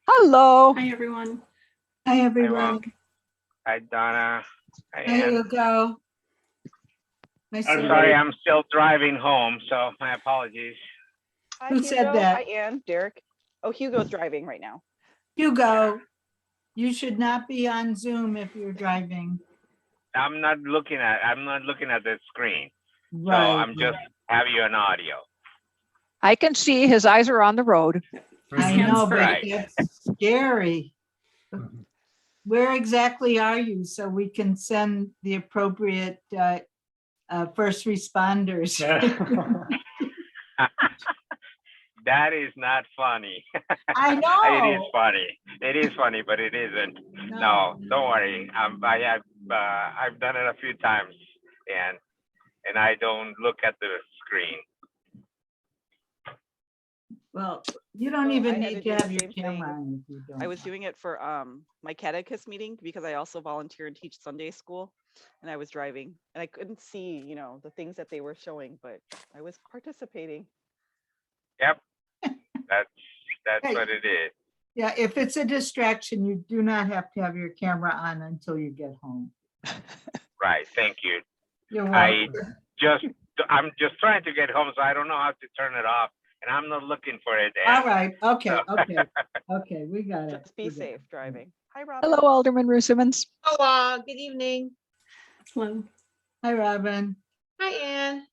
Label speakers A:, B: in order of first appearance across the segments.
A: Hello.
B: Hi, everyone.
C: Hi,
D: Hi,
C: everyone.
D: Bob. Hi, Donna. Hi,
C: Hi,
D: Ann.
C: Hugo. Hi,
D: I'm
C: Sarah.
D: sorry, I'm still driving home, so my apologies.
E: Hi,
C: Who said
E: Hugo.
C: that?
E: Hi, Ann. Derek. Oh, Hugo's driving right now.
C: Hugo, you should not be on Zoom if you're driving.
D: I'm not looking at the screen, so
C: Right.
D: I'm just have you an audio.
A: I can see his eyes are on the road.
C: I
B: Hands
C: know, but
D: Right.
C: it's scary. Where exactly are you so we can send the appropriate first responders?
D: That is not funny.
C: I
D: It is
C: know.
D: funny. It is funny, but it isn't. No, don't worry. I've done it a few times, and I don't look at the screen.
C: Well, you don't
E: Well, I
C: even
E: had
C: need
E: to
C: to
E: do
C: have
E: the
C: your
E: same
C: camera
E: thing.
C: on if you don't.
E: I was doing it for my catechist meeting because I also volunteer and teach Sunday school, and I was driving and I couldn't see, the things that they were showing, but I was participating.
D: Yep, that's
C: Hey.
D: what it is.
C: Yeah, if it's a distraction, you do not have to have your camera on until you get home.
D: Right. Thank you.
C: You're
D: I
C: welcome.
D: I'm just trying to get home, so I don't know how to turn it off, and I'm not looking for it.
C: All
D: Ann.
C: right, okay,
D: So-
C: okay, we got it.
E: Just be
C: we got
E: safe
C: it.
E: driving. Hi, Rob.
A: Hello, Alderman Rusimans.
F: Hello, good evening.
B: Hello.
C: Hi, Robin.
F: Hi, Ann.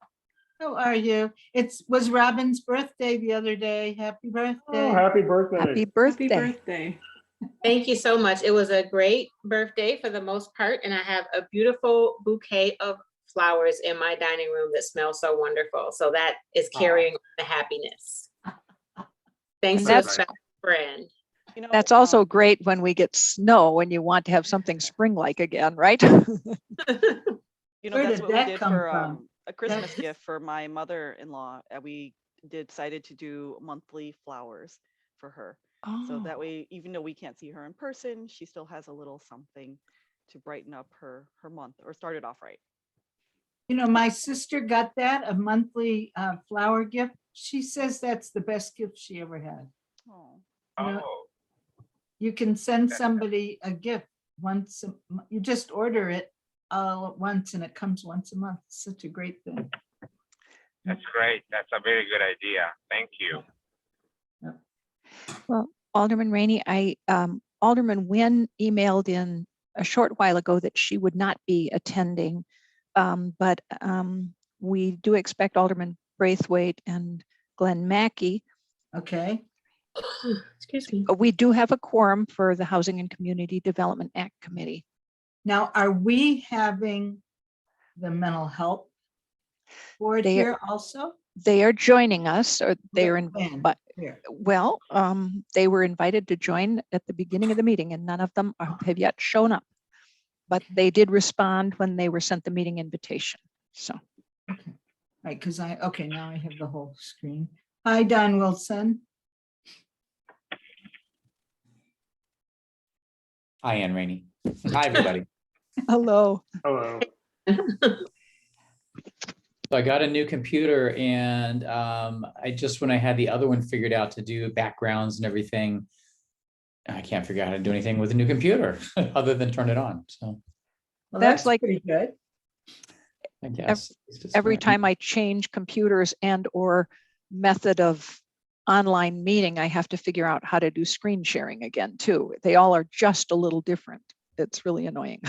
C: How are you? Was Robin's birthday the other day. Happy birthday.
G: Oh, happy birthday.
A: Happy birthday.
B: Happy birthday.
F: Thank you so much. It was a great birthday for the most part, and I have a beautiful bouquet of flowers in my dining room that smells so wonderful. So that is carrying the happiness. Thanks to a
A: That's-
F: special friend.
A: That's also great when we get snow, when you want to have something spring-like again, right?
C: Where
E: That's
C: did
E: what we
C: that
E: did
C: come
E: for
C: from?
E: a Christmas gift for my mother-in-law. We decided to do monthly flowers for her. So that way, even though we can't see her in person, she still has a little something to brighten up her month or start it off right.
C: You know, my sister got that, a monthly flower gift. She says that's the best gift she ever had.
E: Oh,
C: You know,
D: Oh,
C: you can send somebody a gift once, you just order it all at once and it comes once a month. It's such a great thing.
D: that's great. That's a very good idea. Thank you.
A: Well, Alderman Rainey, Alderman Nguyen emailed in a short while ago that she would not be attending, but we do expect Alderman Braithwaite and Glenn Mackey.
C: Okay,
F: Excuse me.
A: We do have a quorum for the Housing and Community Development Act Committee.
C: now are we having the mental health board
A: They-
C: here also?
A: They are joining us, or they are in,
C: When?
A: but
C: Here.
A: well, they were invited to join at the beginning of the meeting and none of them have yet shown up. But they did respond when they were sent the meeting invitation. So
C: Okay, right, because okay, now I have the whole screen. Hi, Don Wilson.
H: Hi, Ann Rainey. Hi, everybody.
A: hello.
G: Hello.
H: So I got a new computer and when I had the other one figured out to do backgrounds and everything, I can't figure out how to do anything with a new computer other than turn it on. So
C: Well,
A: That's
C: that's
A: like-
C: pretty good.
H: I guess it's just
A: Every
H: fine.
A: time I change computers and or method of online meeting, I have to figure out how to do screen sharing again too. They all are just a little different. It's really annoying.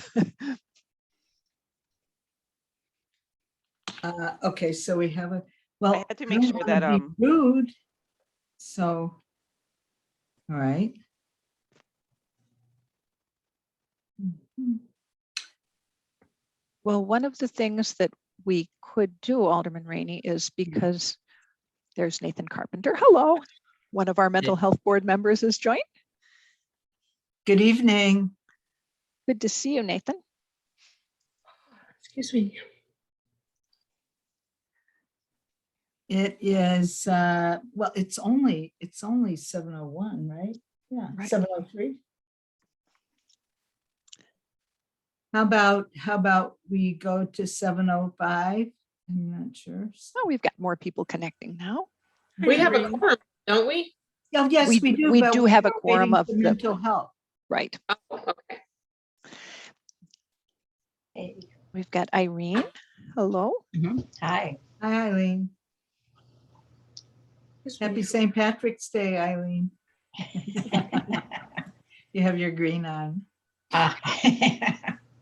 C: Okay, so we have well.
E: I had to make
C: don't
E: sure
C: wanna
E: that,
C: be rude. So, all right. Mhm.
A: Well, one of the things that we could do, Alderman Rainey, is because there's Nathan Carpenter. Hello. One of our mental health board members has joined.
C: Good evening.
A: Good to see you, Nathan.
F: Excuse me.
C: It is, well, it's only 7:01, right? Yeah,
A: Right.
C: 7:03. How about we go to 7:05? I'm not sure.
A: Oh, we've got more people connecting now.
F: We have a quorum, don't we?
C: Oh, yes, we do.
A: we
C: but
A: do have a
C: are
A: quorum
C: waiting
A: of
C: for
A: the,
C: mental health.
A: right.
F: Oh, okay.
A: We've got Irene. Hello.
B: Hi.
C: Hi, Eileen. Happy St. Patrick's Day, Eileen. You have your green on.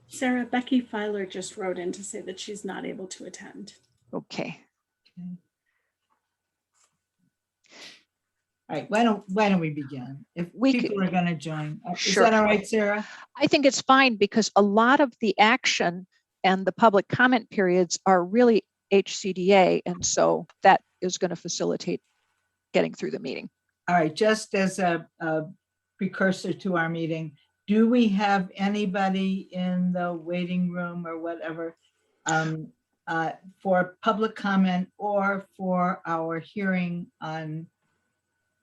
G: Sarah, Becky Filer just wrote in to say that she's not able to attend.
A: Okay.
C: All right, why don't we begin? If
A: We
C: people
A: could-
C: are going to join. Is
A: Sure.
C: that all right, Sarah?
A: I think it's fine because a lot of the action and the public comment periods are really HCDA. And so that is going to facilitate getting through the meeting.
C: All right, just as a precursor to our meeting, do we have anybody in the waiting room or whatever for public comment or for our hearing on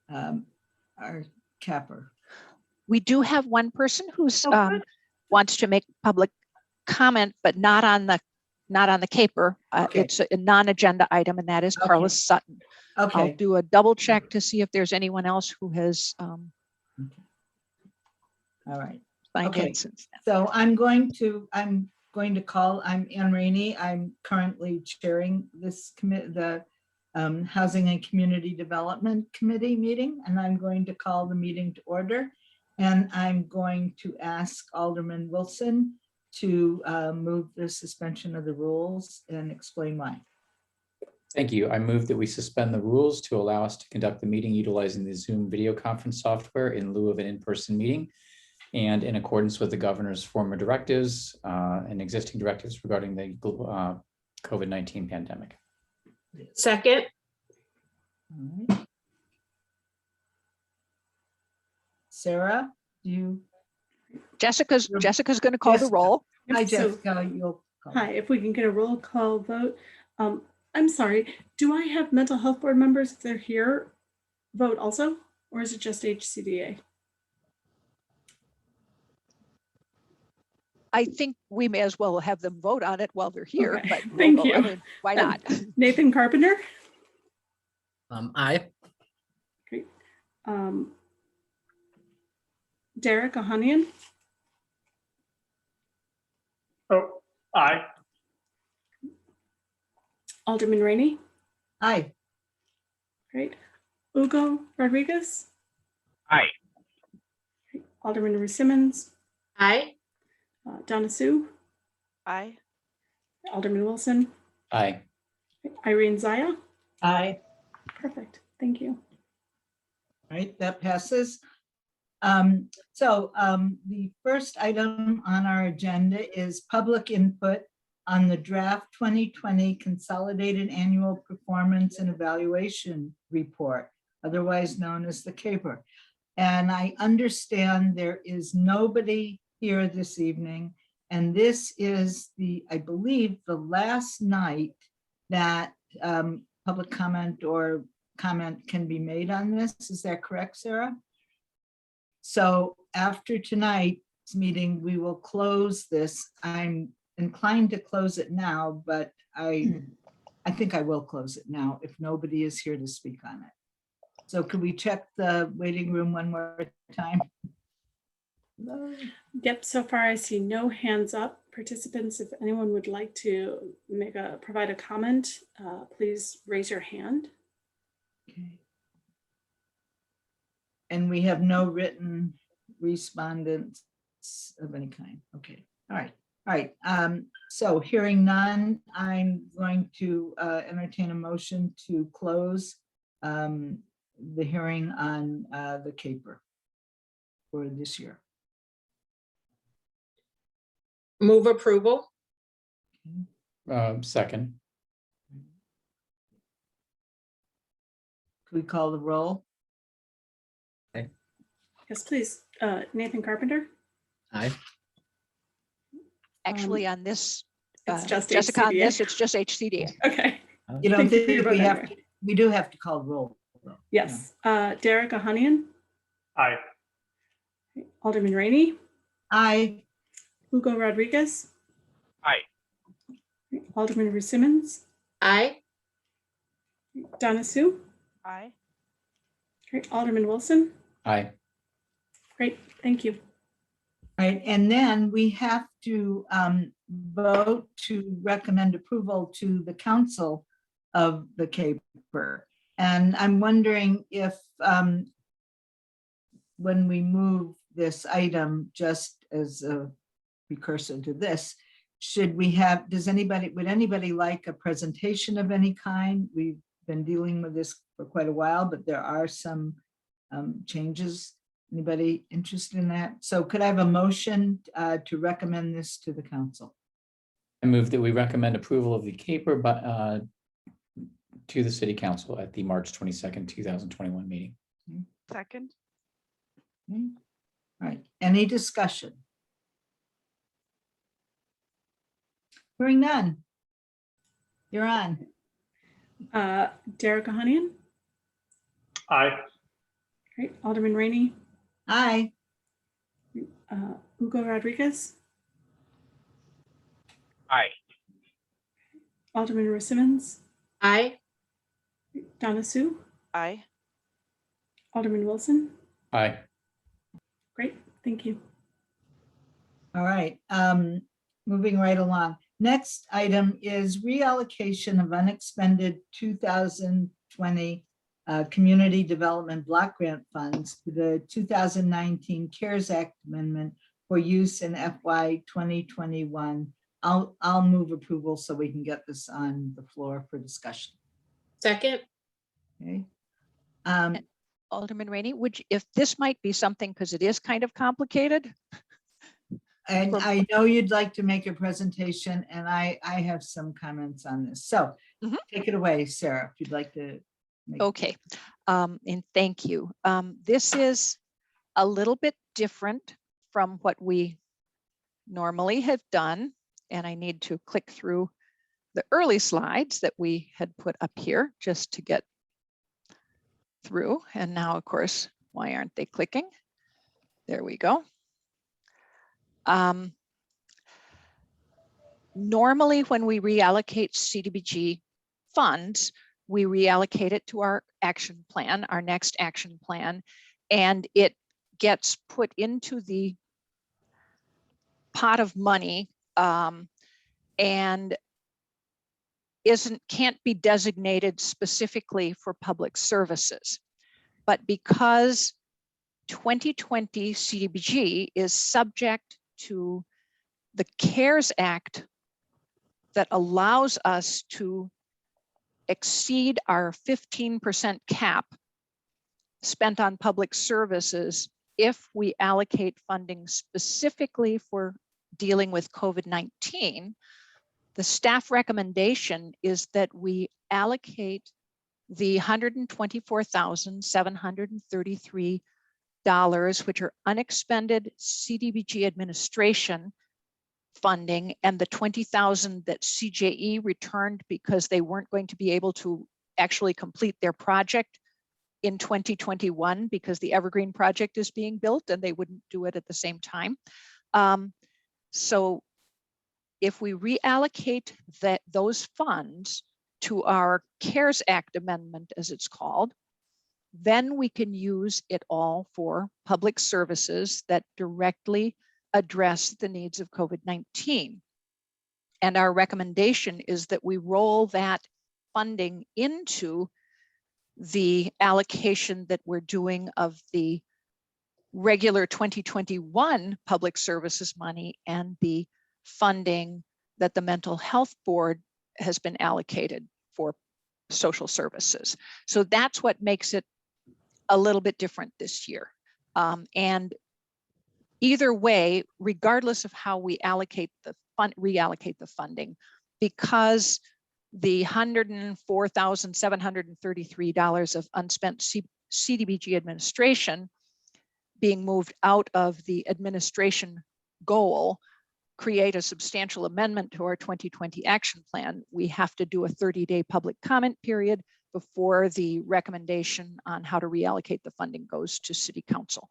C: our capper?
A: We do have one person who's
C: Oh, good.
A: wants to make public comment, but not on the caper.
C: Okay.
A: It's a non-agenda item, and that is
C: Okay.
A: Carla Sutton. I'll
C: Okay,
A: do a double check to see if there's anyone else who has
C: all right.
A: signed
C: Okay.
A: in since then.
C: So I'm going to call, I'm Ann Rainey. I'm currently chairing this the Housing and Community Development Committee meeting, and I'm going to call the meeting to order. And I'm going to ask Alderman Wilson to move the suspension of the rules and explain why.
H: Thank you. I move that we suspend the rules to allow us to conduct the meeting utilizing the Zoom video conference software in lieu of an in-person meeting, and in accordance with the governor's former directives and existing directives regarding the COVID-19 pandemic.
F: Second,
C: All right. Sarah, do you?
A: Jessica's going to call the
C: Jessica.
A: roll.
C: Hi,
G: So-
C: Jessica. You'll call.
G: Hi, if we can get a roll call vote. I'm sorry, do I have mental health board members, if they're here, vote also? Or is it just HCDA?
A: I think we may as well have them vote on it while they're here.
G: Okay,
A: But we'll
G: thank
A: go-
G: you.
A: I mean, why not?
G: Nathan Carpenter?
I: Aye.
G: Great. Derek Ohanian?
I: Oh, aye.
G: Alderman Rainey?
C: Hi.
G: Great. Ugo Rodriguez?
D: Aye.
G: Alderman Simmons?
F: aye.
G: Donna Sue?
E: Aye.
G: Alderman Wilson?
H: Aye.
G: Irene Zaya?
B: Hi.
G: Perfect, thank you.
C: All right, that passes. The first item on our agenda is public input on the draft 2020 Consolidated Annual Performance and Evaluation Report, otherwise known as the CAPER. And I understand there is nobody here this evening, and this is I believe, the last night that public comment or comment can be made on this. Is that correct, Sarah? So after tonight's meeting, we will close this. I'm inclined to close it now, but I think I will close it now if nobody is here to speak on it. So could we check the waiting room one more time? No.
G: Yep, so far I see no hands up. Participants, if anyone would like to provide a comment, please raise your hand.
C: Okay. And we have no written respondents of any kind. Okay, all right, all right. So hearing none, I'm going to entertain a motion to close the hearing on the CAPER for this year.
F: Move approval,
H: Second.
C: Could we call the roll?
G: Yes, please. Nathan Carpenter?
I: Aye.
A: Actually, on this,
G: It's just
A: Jessica, on
G: HCDA.
A: this, it's just HCDA.
G: Okay,
C: You don't
G: Thank you for
C: think
G: your
C: we
G: vote
C: have,
G: anyway.
C: we do have to call the roll, though.
G: yes. Derek Ohanian?
I: Aye.
G: Alderman Rainey?
C: Aye.
G: Hugo Rodriguez?
D: Aye.
G: Alderman Simmons?
F: aye.
G: Donna Sue?
E: Aye.
G: Great. Alderman Wilson.
H: Aye.
G: Great, thank you.
C: Right, and then we have to vote to recommend approval to the council of the caper. And I'm wondering if when we move this item, just as a precursor to this, should we have, would anybody like a presentation of any kind? We've been dealing with this for quite a while, but there are some changes. Anybody interested in that? So could I have a motion to recommend this to the council?
H: I move that we recommend approval of the caper to the city council at the March 22nd, 2021 meeting.
E: Second.
C: Okay. All right, any discussion? Hearing none. You're on.
G: Derek Ohanian.
I: Aye.
G: Great. Alderman Rainey.
C: Aye.
G: Hugo Rodriguez.
D: Aye.
G: Alderman Simmons.
F: Aye.
G: Donna Sue.
E: Aye.
G: Alderman Wilson.
H: Aye.
G: Great, thank you.
C: All right, moving right along. Next item is reallocation of unexpended 2020 Community Development Block Grant Funds to the 2019 CARES Act Amendment for use in FY 2021. I'll move approval so we can get this on the floor for discussion.
F: Second.
C: Okay.
A: Alderman Rainey, if this might be something, because it is kind of complicated.
C: And I know you'd like to make a presentation, and I have some comments on this. So take it away, Sarah, if you'd like to.
A: Okay, and thank you. This is a little bit different from what we normally have done, and I need to click through the early slides that we had put up here just to get through. And now, of course, why aren't they clicking? There we go. Normally, when we reallocate CDBG funds, we reallocate it to our action plan, our next action plan, and it gets put into the pot of money and can't be designated specifically for public services. But because 2020 CDBG is subject to the CARES Act that allows us to exceed our 15% cap spent on public services if we allocate funding specifically for dealing with COVID-19, the staff recommendation is that we allocate the $124,733, which are unexpended CDBG administration funding, and the $20,000 that CJE returned because they weren't going to be able to actually complete their project in 2021 because the Evergreen project is being built and they wouldn't do it at the same time. So if we reallocate those funds to our CARES Act amendment, as it's called, then we can use it all for public services that directly address the needs of COVID-19. And our recommendation is that we roll that funding into the allocation that we're doing of the regular 2021 public services money and the funding that the Mental Health Board has been allocated for social services. So that's what makes it a little bit different this year. And either way, regardless of how we allocate the reallocate the funding, because the $104,733 of unspent CDBG administration being moved out of the administration goal create a substantial amendment to our 2020 action plan, we have to do a 30-day public comment period before the recommendation on how to reallocate the funding goes to City Council.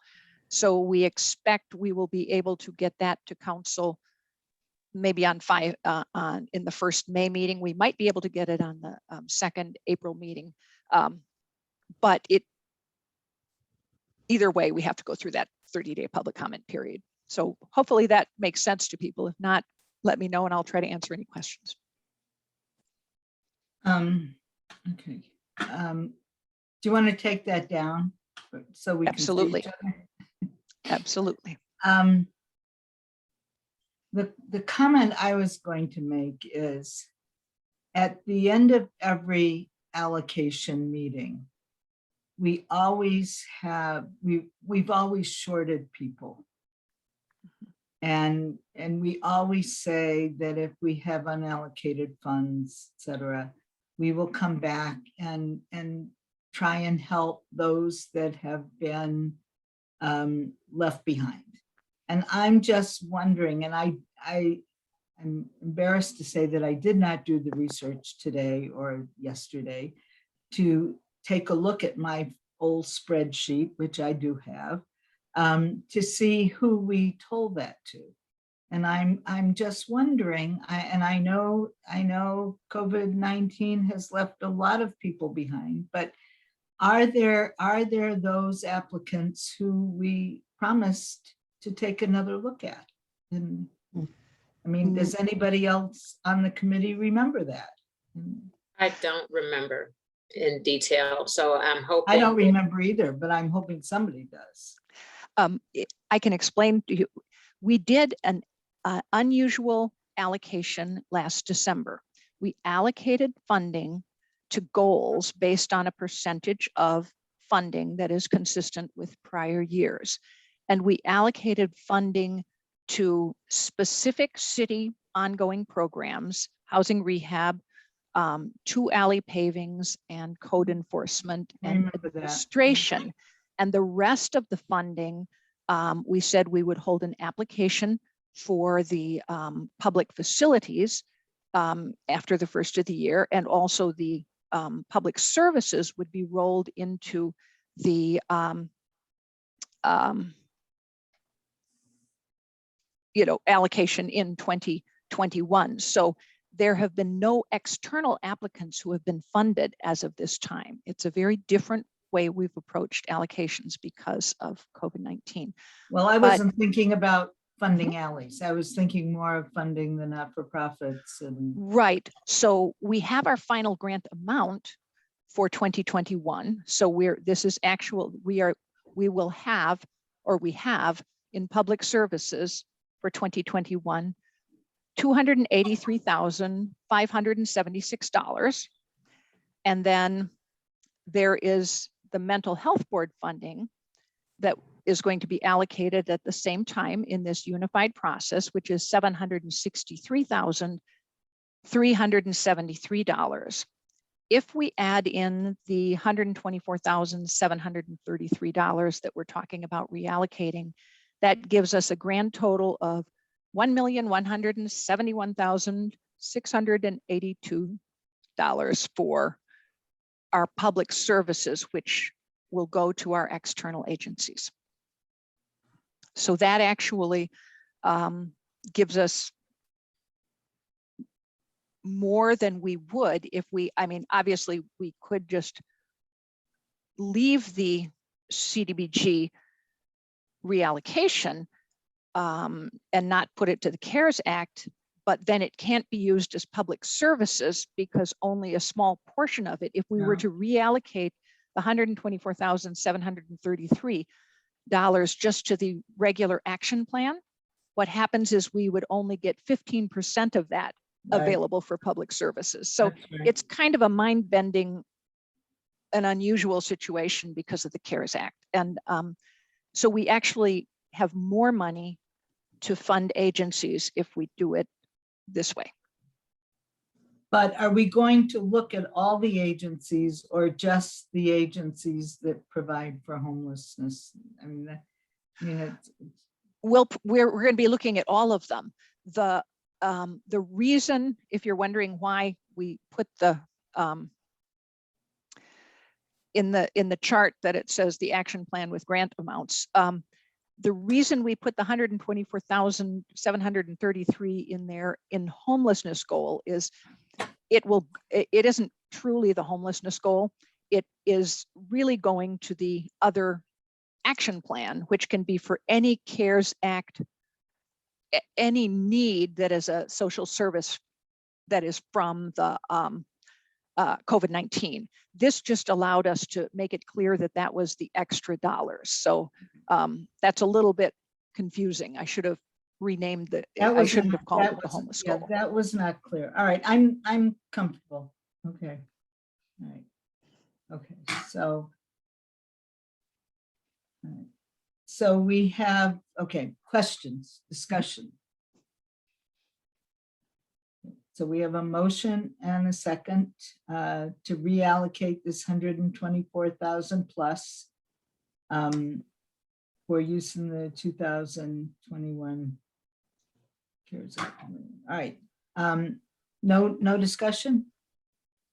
A: So we expect we will be able to get that to Council maybe in the first May meeting. We might be able to get it on the second April meeting, but either way, we have to go through that 30-day public comment period. So hopefully that makes sense to people. If not, let me know and I'll try to answer any questions.
C: Okay. Do you want to take that down so we can see
A: Absolutely.
C: each other?
A: Absolutely.
C: The comment I was going to make is at the end of every allocation meeting, we always have, we've always shorted people. And we always say that if we have unallocated funds, et cetera, we will come back and try and help those that have been left behind. And I'm just wondering, and I'm embarrassed to say that I did not do the research today or yesterday to take a look at my old spreadsheet, which I do have, to see who we told that to. And I'm just wondering, I know COVID-19 has left a lot of people behind, but are there those applicants who we promised to take another look at? And I mean, does anybody else on the committee remember that?
F: I don't remember in detail, so I'm hoping.
C: I don't remember either, but I'm hoping somebody does.
A: I can explain to you. We did an unusual allocation last December. We allocated funding to goals based on a percentage of funding that is consistent with prior years. And we allocated funding to specific city ongoing programs, housing rehab, 2 alley pavings, and code enforcement and administration. And the rest of the funding, we said we would hold an application for the public facilities after the first of the year, and also the public services would be rolled into the allocation in 2021. So there have been no external applicants who have been funded as of this time. It's a very different way we've approached allocations because of COVID-19.
C: Well, I wasn't thinking about funding alleys. I was thinking more of funding the not-for-profits and.
A: Right. So we have our final grant amount for 2021. So we have in public services for 2021, $283,576. And then there is the mental health board funding that is going to be allocated at the same time in this unified process, which is $763,373. If we add in the $124,733 that we're talking about reallocating, that gives us a grand total of $1,171,682 for our public services, which will go to our external agencies. So that actually gives us more than we would if we, I mean, obviously we could just leave the CDBG reallocation and not put it to the CARES Act, but then it can't be used as public services because only a small portion of it, if we were to reallocate the $124,733 just to the regular action plan, what happens is we would only get 15% of that available for public services. So it's kind of a mind-bending, an unusual situation because of the CARES Act. And so we actually have more money to fund agencies if we do it this way.
C: But are we going to look at all the agencies or just the agencies that provide for homelessness? I mean,
A: we're going to be looking at all of them. The reason, if you're wondering why we put the in the chart that it says the action plan with grant amounts, the reason we put the 124,733 in there in homelessness goal is it isn't truly the homelessness goal. It is really going to the other action plan, which can be for any CARES Act, any need that is a social service that is from the COVID-19. This just allowed us to make it clear that that was the extra dollars. So that's a little bit confusing. I should have renamed it. I shouldn't have called it the homeless
C: Yeah,
A: goal.
C: that was not clear. All right, I'm comfortable. Okay. All right. Okay, so. all right. So we have, okay, questions, discussion. So we have a motion and a second to reallocate this 124,000 plus for use in the 2021 CARES Act. All right. No discussion?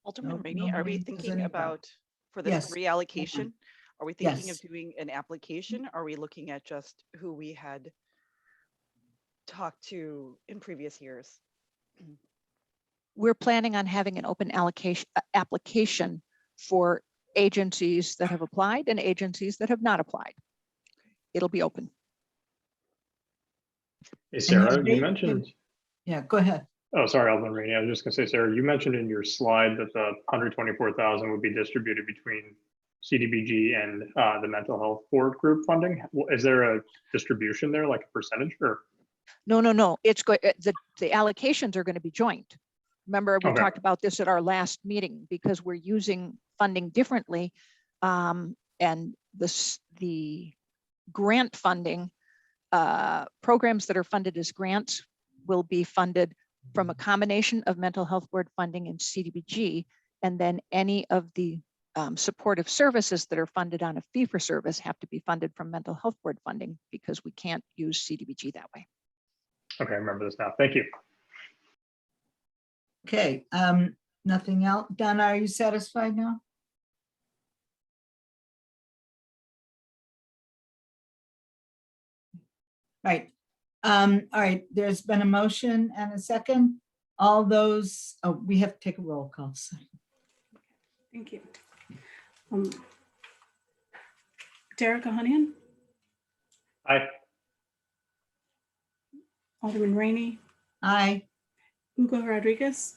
E: Alderman
C: No,
E: Rainey, are we
C: nobody has
E: thinking
C: any
E: about, for this
C: Yes.
E: reallocation, are we thinking
C: Yes.
E: of doing an application? Are we looking at just who we had talked to in previous years?
A: We're planning on having an open application for agencies that have applied and agencies that have not applied. It'll be open.
I: Hey, Sarah,
C: they-
I: you mentioned,
C: Yeah, go ahead.
I: oh, sorry, Alderman Rainey. I was just gonna say, Sarah, you mentioned in your slide that the 124,000 would be distributed between CDBG and the mental health board group funding. Is there a distribution there, like a percentage or?
A: No. It's going, the allocations are going to be joint. Remember, we
I: Okay.
A: talked about this at our last meeting because we're using funding differently. And the grant funding, programs that are funded as grants will be funded from a combination of mental health board funding and CDBG. And then any of the supportive services that are funded on a fee for service have to be funded from mental health board funding because we can't use CDBG that way.
I: Okay, I remember this now. Thank you.
C: Okay, nothing else. Donna, are you satisfied now? Right. All right, there's been a motion and a second. All those, oh, we have to take a roll call. Sorry.
G: Thank you. Derek Ohanian,
I: Aye.
G: Alderman Rainey,
C: Aye.
G: Hugo Rodriguez.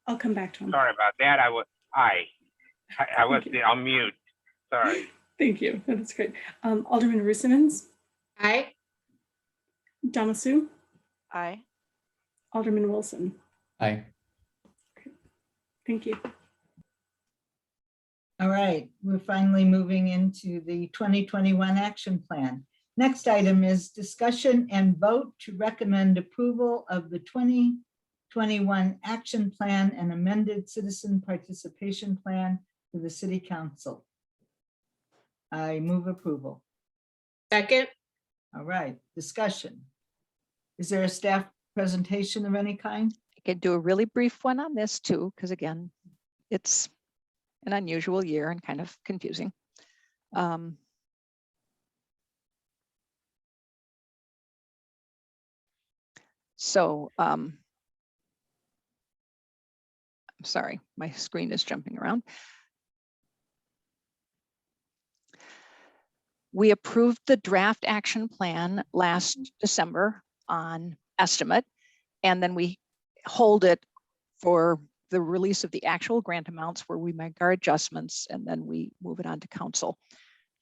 G: I'll come back to him.
D: Sorry about that. I was on mute. Sorry.
G: Thank you. That's great. Alderman Rusimans,
F: Aye.
G: Donna Sue,
E: Aye.
G: Alderman Wilson.
H: Aye.
G: Thank you.
C: All right, we're finally moving into the 2021 action plan. Next item is discussion and vote to recommend approval of the 2021 action plan and amended citizen participation plan to the city council. I move approval.
F: Second.
C: All right, discussion. Is there a staff presentation of any kind?
A: I could do a really brief one on this too, because again, it's an unusual year and kind of confusing. I'm sorry, my screen is jumping around. We approved the draft action plan last December on estimate, and then we hold it for the release of the actual grant amounts where we make our adjustments, and then we move it on to council.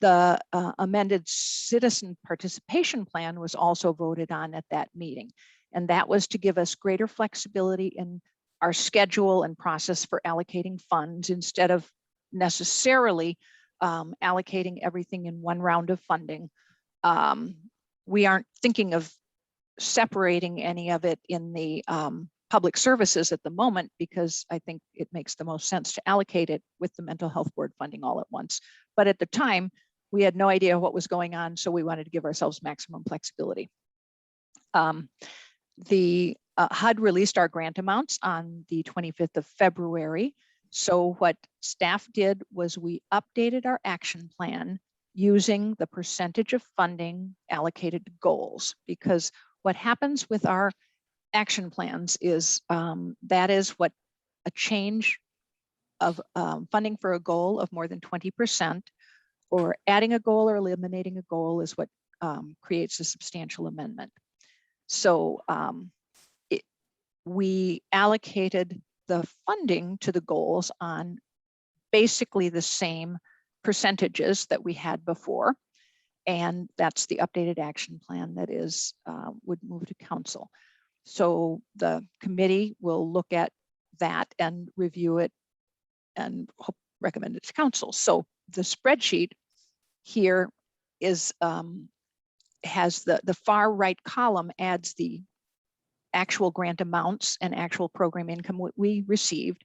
A: The amended citizen participation plan was also voted on at that meeting, and that was to give us greater flexibility in our schedule and process for allocating funds instead of necessarily allocating everything in one round of funding. We aren't thinking of separating any of it in the public services at the moment because I think it makes the most sense to allocate it with the mental health board funding all at once. But at the time, we had no idea what was going on, so we wanted to give ourselves maximum flexibility. The HUD released our grant amounts on the 25th of February. So what staff did was we updated our action plan using the percentage of funding allocated to goals, because what happens with our action plans is that is what a change of funding for a goal of more than 20%, or adding a goal or eliminating a goal is what creates a substantial amendment. So we allocated the funding to the goals on basically the same percentages that we had before. And that's the updated action plan that is would move to council. So the committee will look at that and review it and recommend it to council. So the spreadsheet here is has the far right column adds the actual grant amounts and actual program income we received.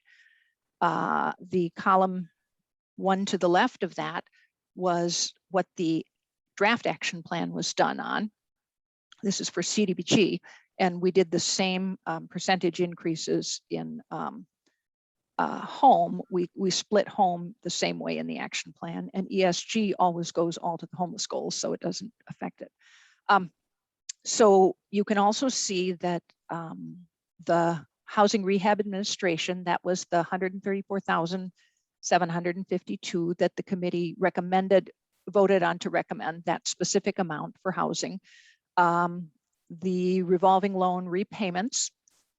A: The column one to the left of that was what the draft action plan was done on. This is for CDBG, and we did the same percentage increases in home. We split home the same way in the action plan, and ESG always goes all to the homeless goals, so it doesn't affect it. So you can also see that the Housing Rehab Administration, that was the 134,752 that the committee voted on to recommend that specific amount for housing. The revolving loan repayments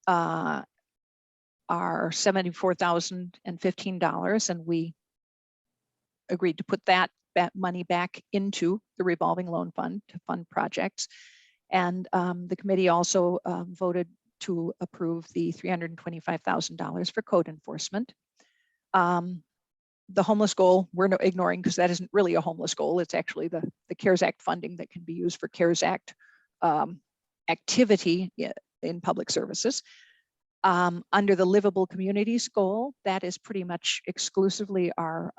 A: are $74,015, and we agreed to put that money back into the revolving loan fund to fund projects. And the committee also voted to approve the $325,000 for code enforcement. The homeless goal, we're ignoring because that isn't really a homeless goal. It's actually the CARES Act funding that can be used for CARES Act activity in public services. Under the livable communities goal, that is pretty much exclusively our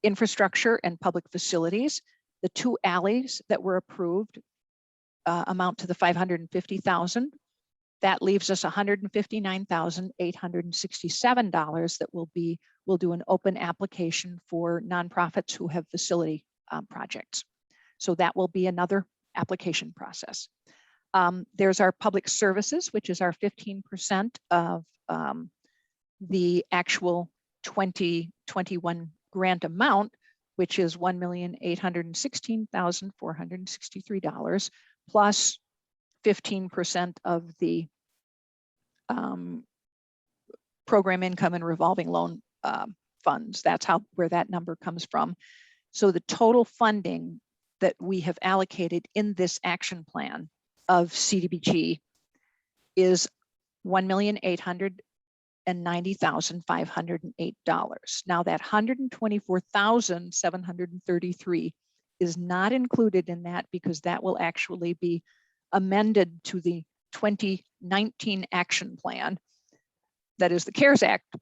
A: infrastructure and public facilities. The 2 alleys that were approved amount to the $550,000. That leaves us $159,867 that we'll do an open application for nonprofits who have facility projects. So that will be another application process. There's our public services, which is our 15% of the actual 2021 grant amount, which is $1,816,463 plus 15% of the program income and revolving loan funds. That's where that number comes from. So the total funding that we have allocated in this action plan of CDBG is $1,890,508. Now that $124,733 is not included in that because that will actually be amended to the 2019 action plan. That is the CARES Act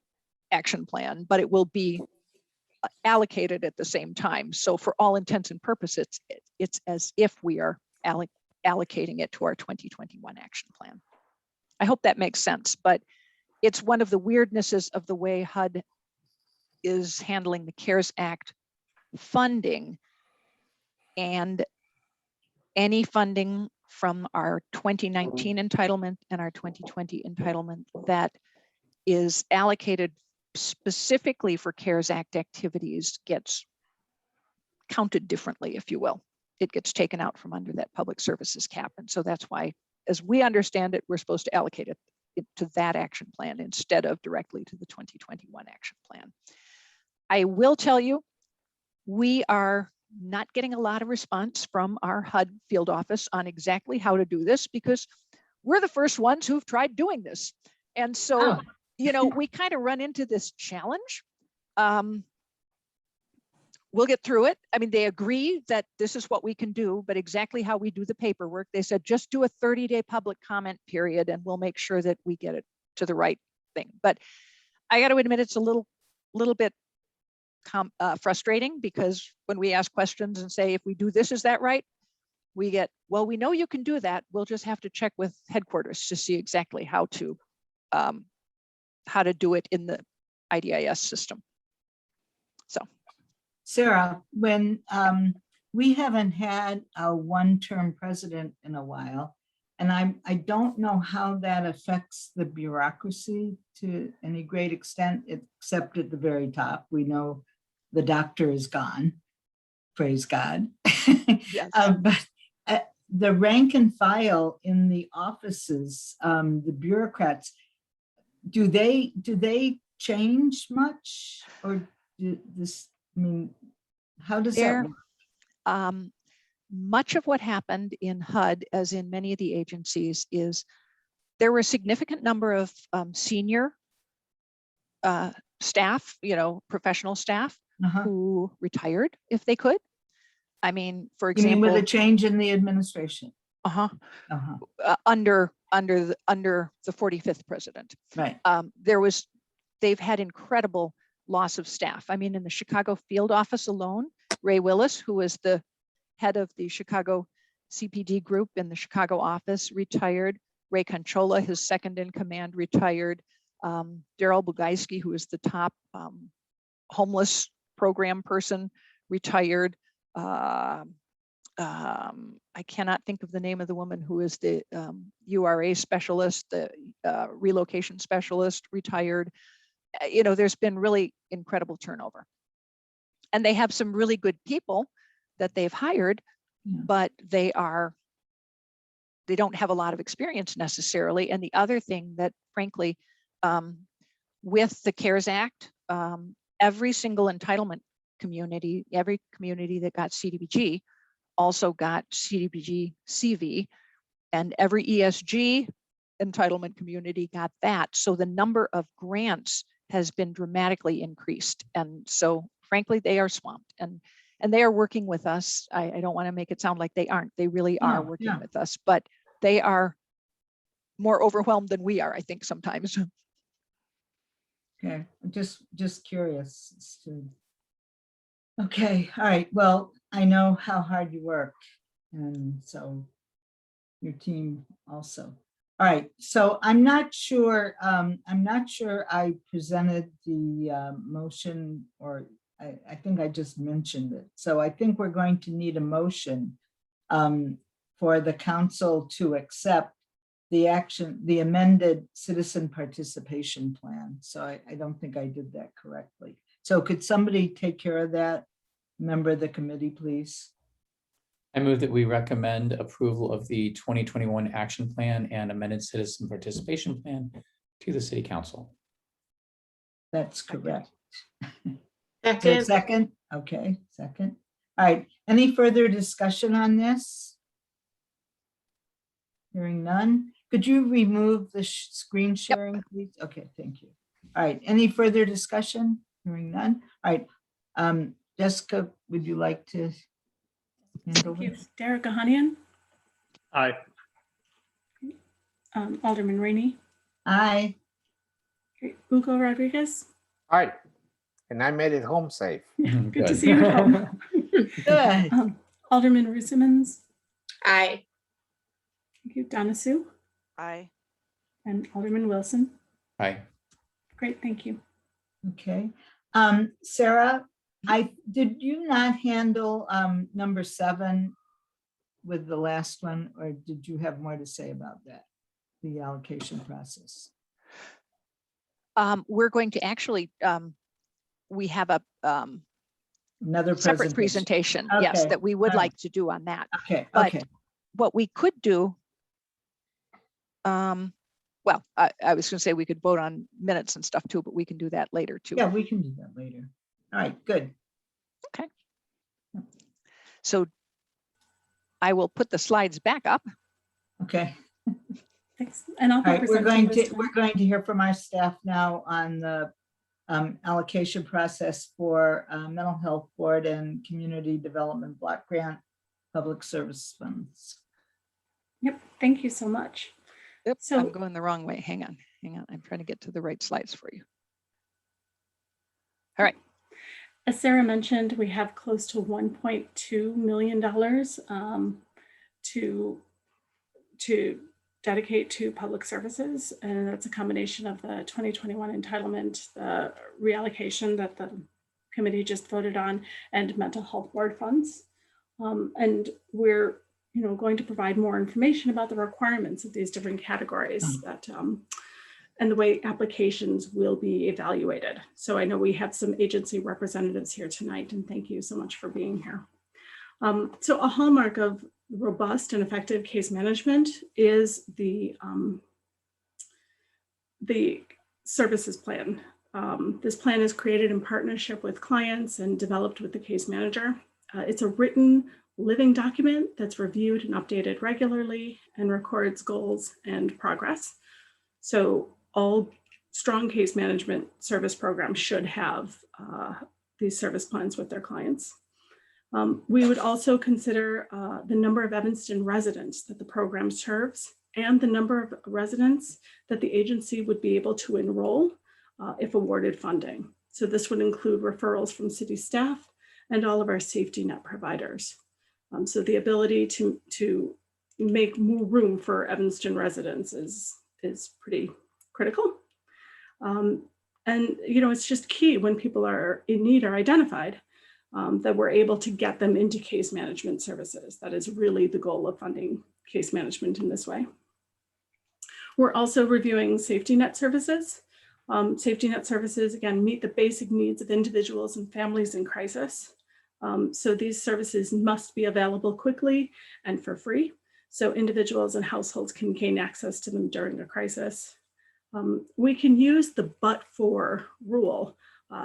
A: action plan, but it will be allocated at the same time. So for all intents and purposes, it's as if we are allocating it to our 2021 action plan. I hope that makes sense, but it's one of the weirdnesses of the way HUD is handling the CARES Act funding, and any funding from our 2019 entitlement and our 2020 entitlement that is allocated specifically for CARES Act activities gets counted differently, if you will. It gets taken out from under that public services cap. And so that's why, as we understand it, we're supposed to allocate it to that action plan instead of directly to the 2021 action plan. I will tell you, we are not getting a lot of response from our HUD field office on exactly how to do this because we're the first ones who've tried doing this. And so, you know, we kind of run into this challenge. We'll get through it. I mean, they agree that this is what we can do, but exactly how we do the paperwork, they said, just do a 30-day public comment period and we'll make sure that we get it to the right thing. But I got to admit, it's a little bit frustrating because when we ask questions and say, if we do this, is that right? We get, well, we know you can do that. We'll just have to check with headquarters to see exactly how to do it in the IDIS system. So.
C: Sarah, when we haven't had a one-term president in a while, And I don't know how that affects the bureaucracy to any great extent, except at the very top. We know the doctor is gone, praise God.
A: Yes.
C: But the rank and file in the offices, the bureaucrats, do they change much, or how does that
A: There-
C: work?
A: Much of what happened in HUD, as in many of the agencies, is there were a significant number of senior staff, professional staff
C: Uh-huh.
A: who retired if they could. I mean, for
C: You mean with a
A: example,
C: change in the administration?
A: uh-huh,
C: Uh-huh.
A: under the 45th president.
C: Right.
A: They've had incredible loss of staff. I mean, in the Chicago field office alone, Ray Willis, who was the head of the Chicago CPD group in the Chicago office, retired. Ray Conchola, his second in command, retired. Daryl Bugaiski, who is the top homeless program person, retired. I cannot think of the name of the woman who is the URA specialist, the relocation specialist, retired. There's been really incredible turnover. And they have some really good people that they've hired, but they don't have a lot of experience necessarily. And the other thing that, frankly, with the CARES Act, every single entitlement community, every community that got CDBG also got CDBG CV, and every ESG entitlement community got that. So the number of grants has been dramatically increased. And so frankly, they are swamped, and they are working with us. I don't want to make it sound like they aren't. They really are working with us, but they are more overwhelmed than we are, I think, sometimes.
C: Okay, I'm just curious as to. Okay, all right. Well, I know how hard you work, and so your team also. All right, so I'm not sure I presented the motion, or I think I just mentioned it. So I think we're going to need a motion for the council to accept the amended citizen participation plan. So I don't think I did that correctly. So could somebody take care of that, member of the committee, please?
H: I move that we recommend approval of the 2021 action plan and amended citizen participation plan to the city council.
C: That's correct. Is there a
F: Second,
C: second? Okay, second. All right, any further discussion on this? Hearing none. Could you remove the screen sharing, please? Okay, thank you. All right, any further discussion? Hearing none. All right, Jessica, would you like to handle
G: Thank you.
C: this?
G: Derek Ahanian,
I: Aye.
G: Alderman Rainey,
C: Aye.
G: Hugo Rodriguez.
B: All right. And I made it home safe.
G: Good to
H: Good.
G: see you at home.
C: Good.
G: Alderman Rusimans,
F: aye.
G: thank you, Donna Sue,
E: Aye.
G: and Alderman Wilson.
H: Aye.
G: Great, thank you.
C: Okay. Sarah, did you not handle number 7 with the last one, or did you have more to say about that? The allocation process.
A: We're going to actually, we have a
C: Another
A: separate presentation, yes,
C: Okay.
A: that we would
C: All right.
A: like to do on that.
C: Okay,
A: But
C: okay.
A: what we could do, well, I was going to say we could vote on minutes and stuff too, but we can do that later too.
C: Yeah, we can do that later. All right, good.
A: Okay. So I will put the slides back up.
C: Okay.
G: Thanks. And I'll
C: All
G: be
C: right,
G: presenting this time.
C: we're going to hear from our staff now on the allocation process for mental health board and community development block grant public service funds.
G: Yep, thank you so much.
A: Yep,
G: So-
A: I'm going the wrong way. Hang on. I'm trying to get to the right slides for you. All right.
G: As Sarah mentioned, we have close to $1.2 million to dedicate to public services. And that's a combination of the 2021 entitlement, the reallocation that the committee just voted on, and mental health board funds. And we're going to provide more information about the requirements of these different categories that and the way applications will be evaluated. So I know we have some agency representatives here tonight, and thank you so much for being here. So a hallmark of robust and effective case management is the services plan. This plan is created in partnership with clients and developed with the case manager. It's a written, living document that's reviewed and updated regularly and records goals and progress. So all strong case management service programs should have these service plans with their clients. We would also consider the number of Evanston residents that the program serves and the number of residents that the agency would be able to enroll if awarded funding. So this would include referrals from city staff and all of our safety net providers. So the ability to make more room for Evanston residents is pretty critical. And it's just key when people are in need or identified that we're able to get them into case management services. That is really the goal of funding case management in this way. We're also reviewing safety net services. Safety net services, again, meet the basic needs of individuals and families in crisis. So these services must be available quickly and for free, so individuals and households can gain access to them during a crisis. We can use the but-for rule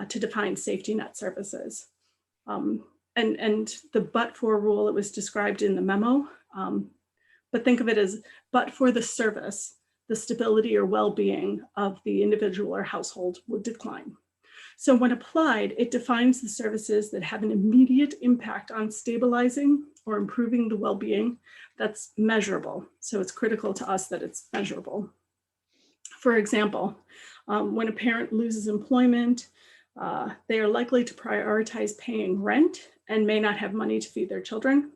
G: to define safety net services. And the but-for rule, it was described in the memo, but think of it as but for the service, the stability or well-being of the individual or household would decline. So when applied, it defines the services that have an immediate impact on stabilizing or improving the well-being that's measurable. So it's critical to us that it's measurable. For example, when a parent loses employment, they are likely to prioritize paying rent and may not have money to feed their children.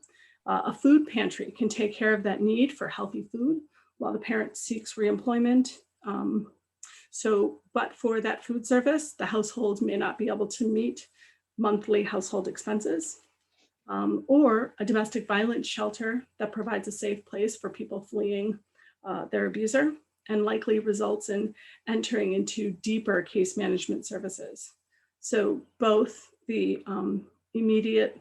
G: A food pantry can take care of that need for healthy food while the parent seeks reemployment. But for that food service, the household may not be able to meet monthly household expenses. Or a domestic violence shelter that provides a safe place for people fleeing their abuser and likely results in entering into deeper case management services. So both the immediate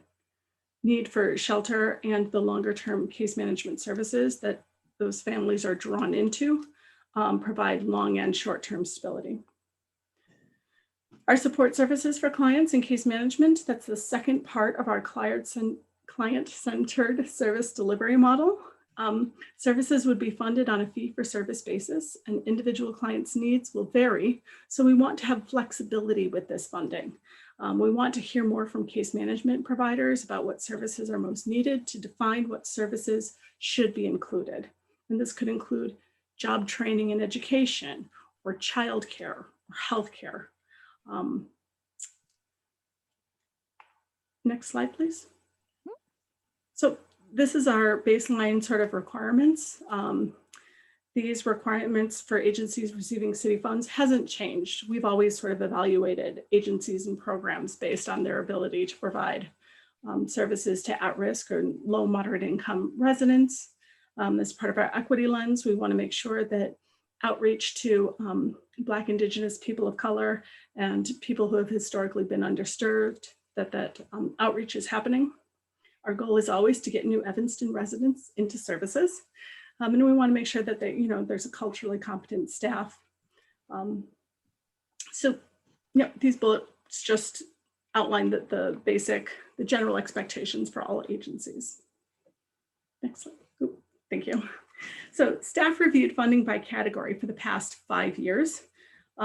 G: need for shelter and the longer term case management services that those families are drawn into provide long and short-term stability. Our support services for clients in case management, that's the second part of our client-centered service delivery model. Services would be funded on a fee-for-service basis, and individual clients' needs will vary. So we want to have flexibility with this funding. We want to hear more from case management providers about what services are most needed to define what services should be included. And this could include job training and education, or childcare, or healthcare. Next slide, please. So this is our baseline sort of requirements. These requirements for agencies receiving city funds hasn't changed. We've always sort of evaluated agencies and programs based on their ability to provide services to at-risk or low moderate income residents. As part of our equity lens, we want to make sure that outreach to Black, Indigenous, people of color, and people who have historically been underserved, that outreach is happening. Our goal is always to get new Evanston residents into services. And we want to make sure that there's a culturally competent staff. These bullets just outline the general expectations for all agencies. Next slide. Ooh, thank you. So staff reviewed funding by category for the past 5 years.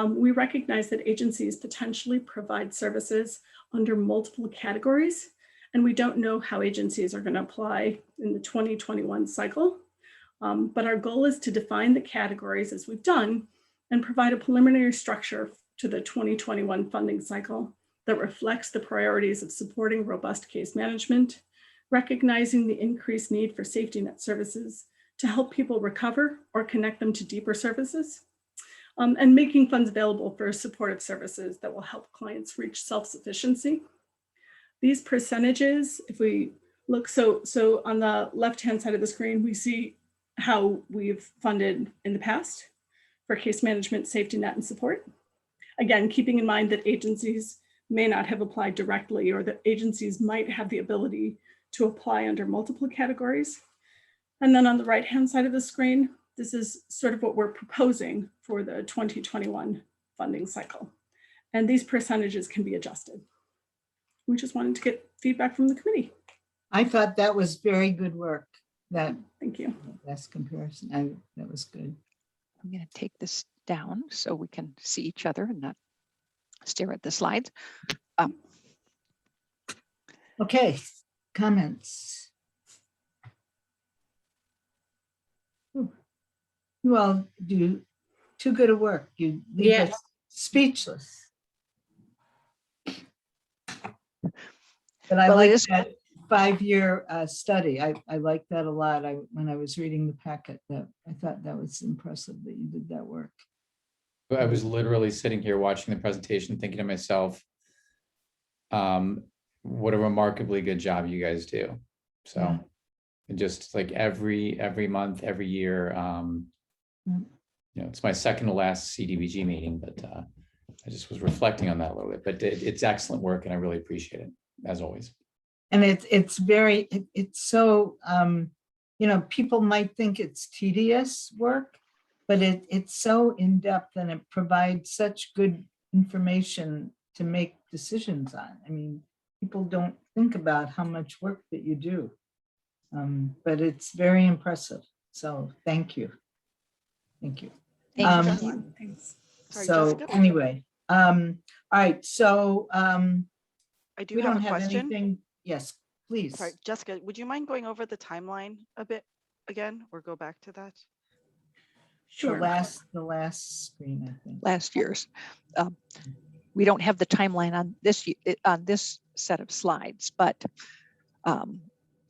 G: We recognize that agencies potentially provide services under multiple categories, and we don't know how agencies are going to apply in the 2021 cycle. But our goal is to define the categories as we've done and provide a preliminary structure to the 2021 funding cycle that reflects the priorities of supporting robust case management, recognizing the increased need for safety net services to help people recover or connect them to deeper services, and making funds available for supportive services that will help clients reach self-sufficiency. These percentages, if we Look, so on the left-hand side of the screen, we see how we've funded in the past for case management, safety net, and support. Again, keeping in mind that agencies may not have applied directly, or that agencies might have the ability to apply under multiple categories. And then on the right-hand side of the screen, this is sort of what we're proposing for the 2021 funding cycle. And these percentages can be adjusted. We just wanted to get feedback from the committee.
C: I thought that was very good work. That
G: Thank you.
C: best comparison. That was good.
A: I'm going to take this down so we can see each other and not stare at the slides.
C: Okay, comments. Ooh, you all do too good a work. You leave
F: Yes.
C: us speechless. But I
A: Well, it
C: like
A: is-
C: that 5-year study. I like that a lot. When I was reading the packet, that I thought that was impressive that you did that work.
H: I was literally sitting here watching the presentation, thinking to myself, what a remarkably good job you guys do. So,
C: Yeah.
H: and just like every month, every year, you know, it's my second to last CDBG meeting, but I just was reflecting on that a little bit. But it's excellent work, and I really appreciate it, as always.
C: And it's very, it's so, you know, people might think it's tedious work, but it's so in-depth, and it provides such good information to make decisions on. I mean, people don't think about how much work that you do, but it's very impressive. So thank you. Thank you.
A: Thank
G: you.
A: you.
G: Thanks.
E: Sorry,
C: So
E: Jessica?
C: anyway, all right, so
E: I do
C: we
E: have
C: don't
E: a
C: have
E: question.
C: anything. Yes, please.
E: Sorry, Jessica, would you mind going over the timeline a bit again, or go back to that?
G: Sure.
C: The last screen, I think.
A: Last year's. We don't have the timeline on this set of slides, but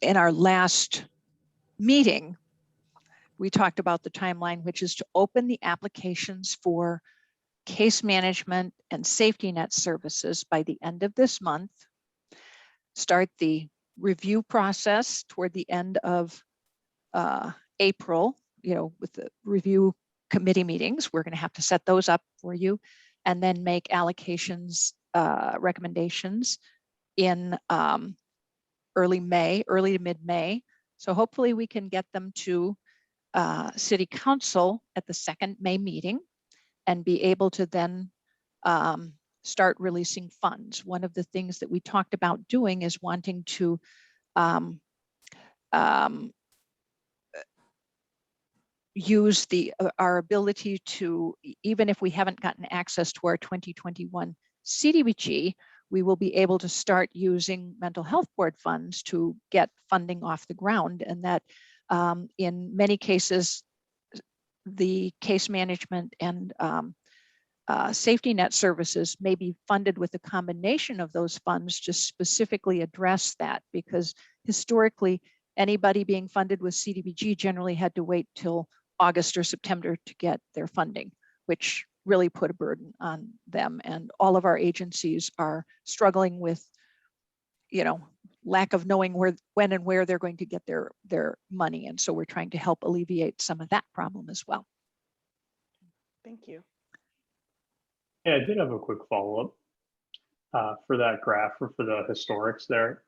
A: in our last meeting, we talked about the timeline, which is to open the applications for case management and safety net services by the end of this month, start the review process toward the end of April, you know, with the review committee meetings. We're going to have to set those up for you, and then make allocations recommendations in early to mid-May. So hopefully we can get them to City Council at the second May meeting and be able to then start releasing funds. One of the things that we talked about doing is wanting to use our ability to, even if we haven't gotten access to our 2021 CDBG, we will be able to start using mental health board funds to get funding off the ground. And that in many cases, the case management and safety net services may be funded with a combination of those funds to specifically address that, because historically, anybody being funded with CDBG generally had to wait till August or September to get their funding, which really put a burden on them. And all of our agencies are struggling with, you know, lack of knowing when and where they're going to get their money. And so we're trying to help alleviate some of that problem as well.
E: Thank you.
I: Yeah, I did have a quick follow-up for that graph, or for the historics there.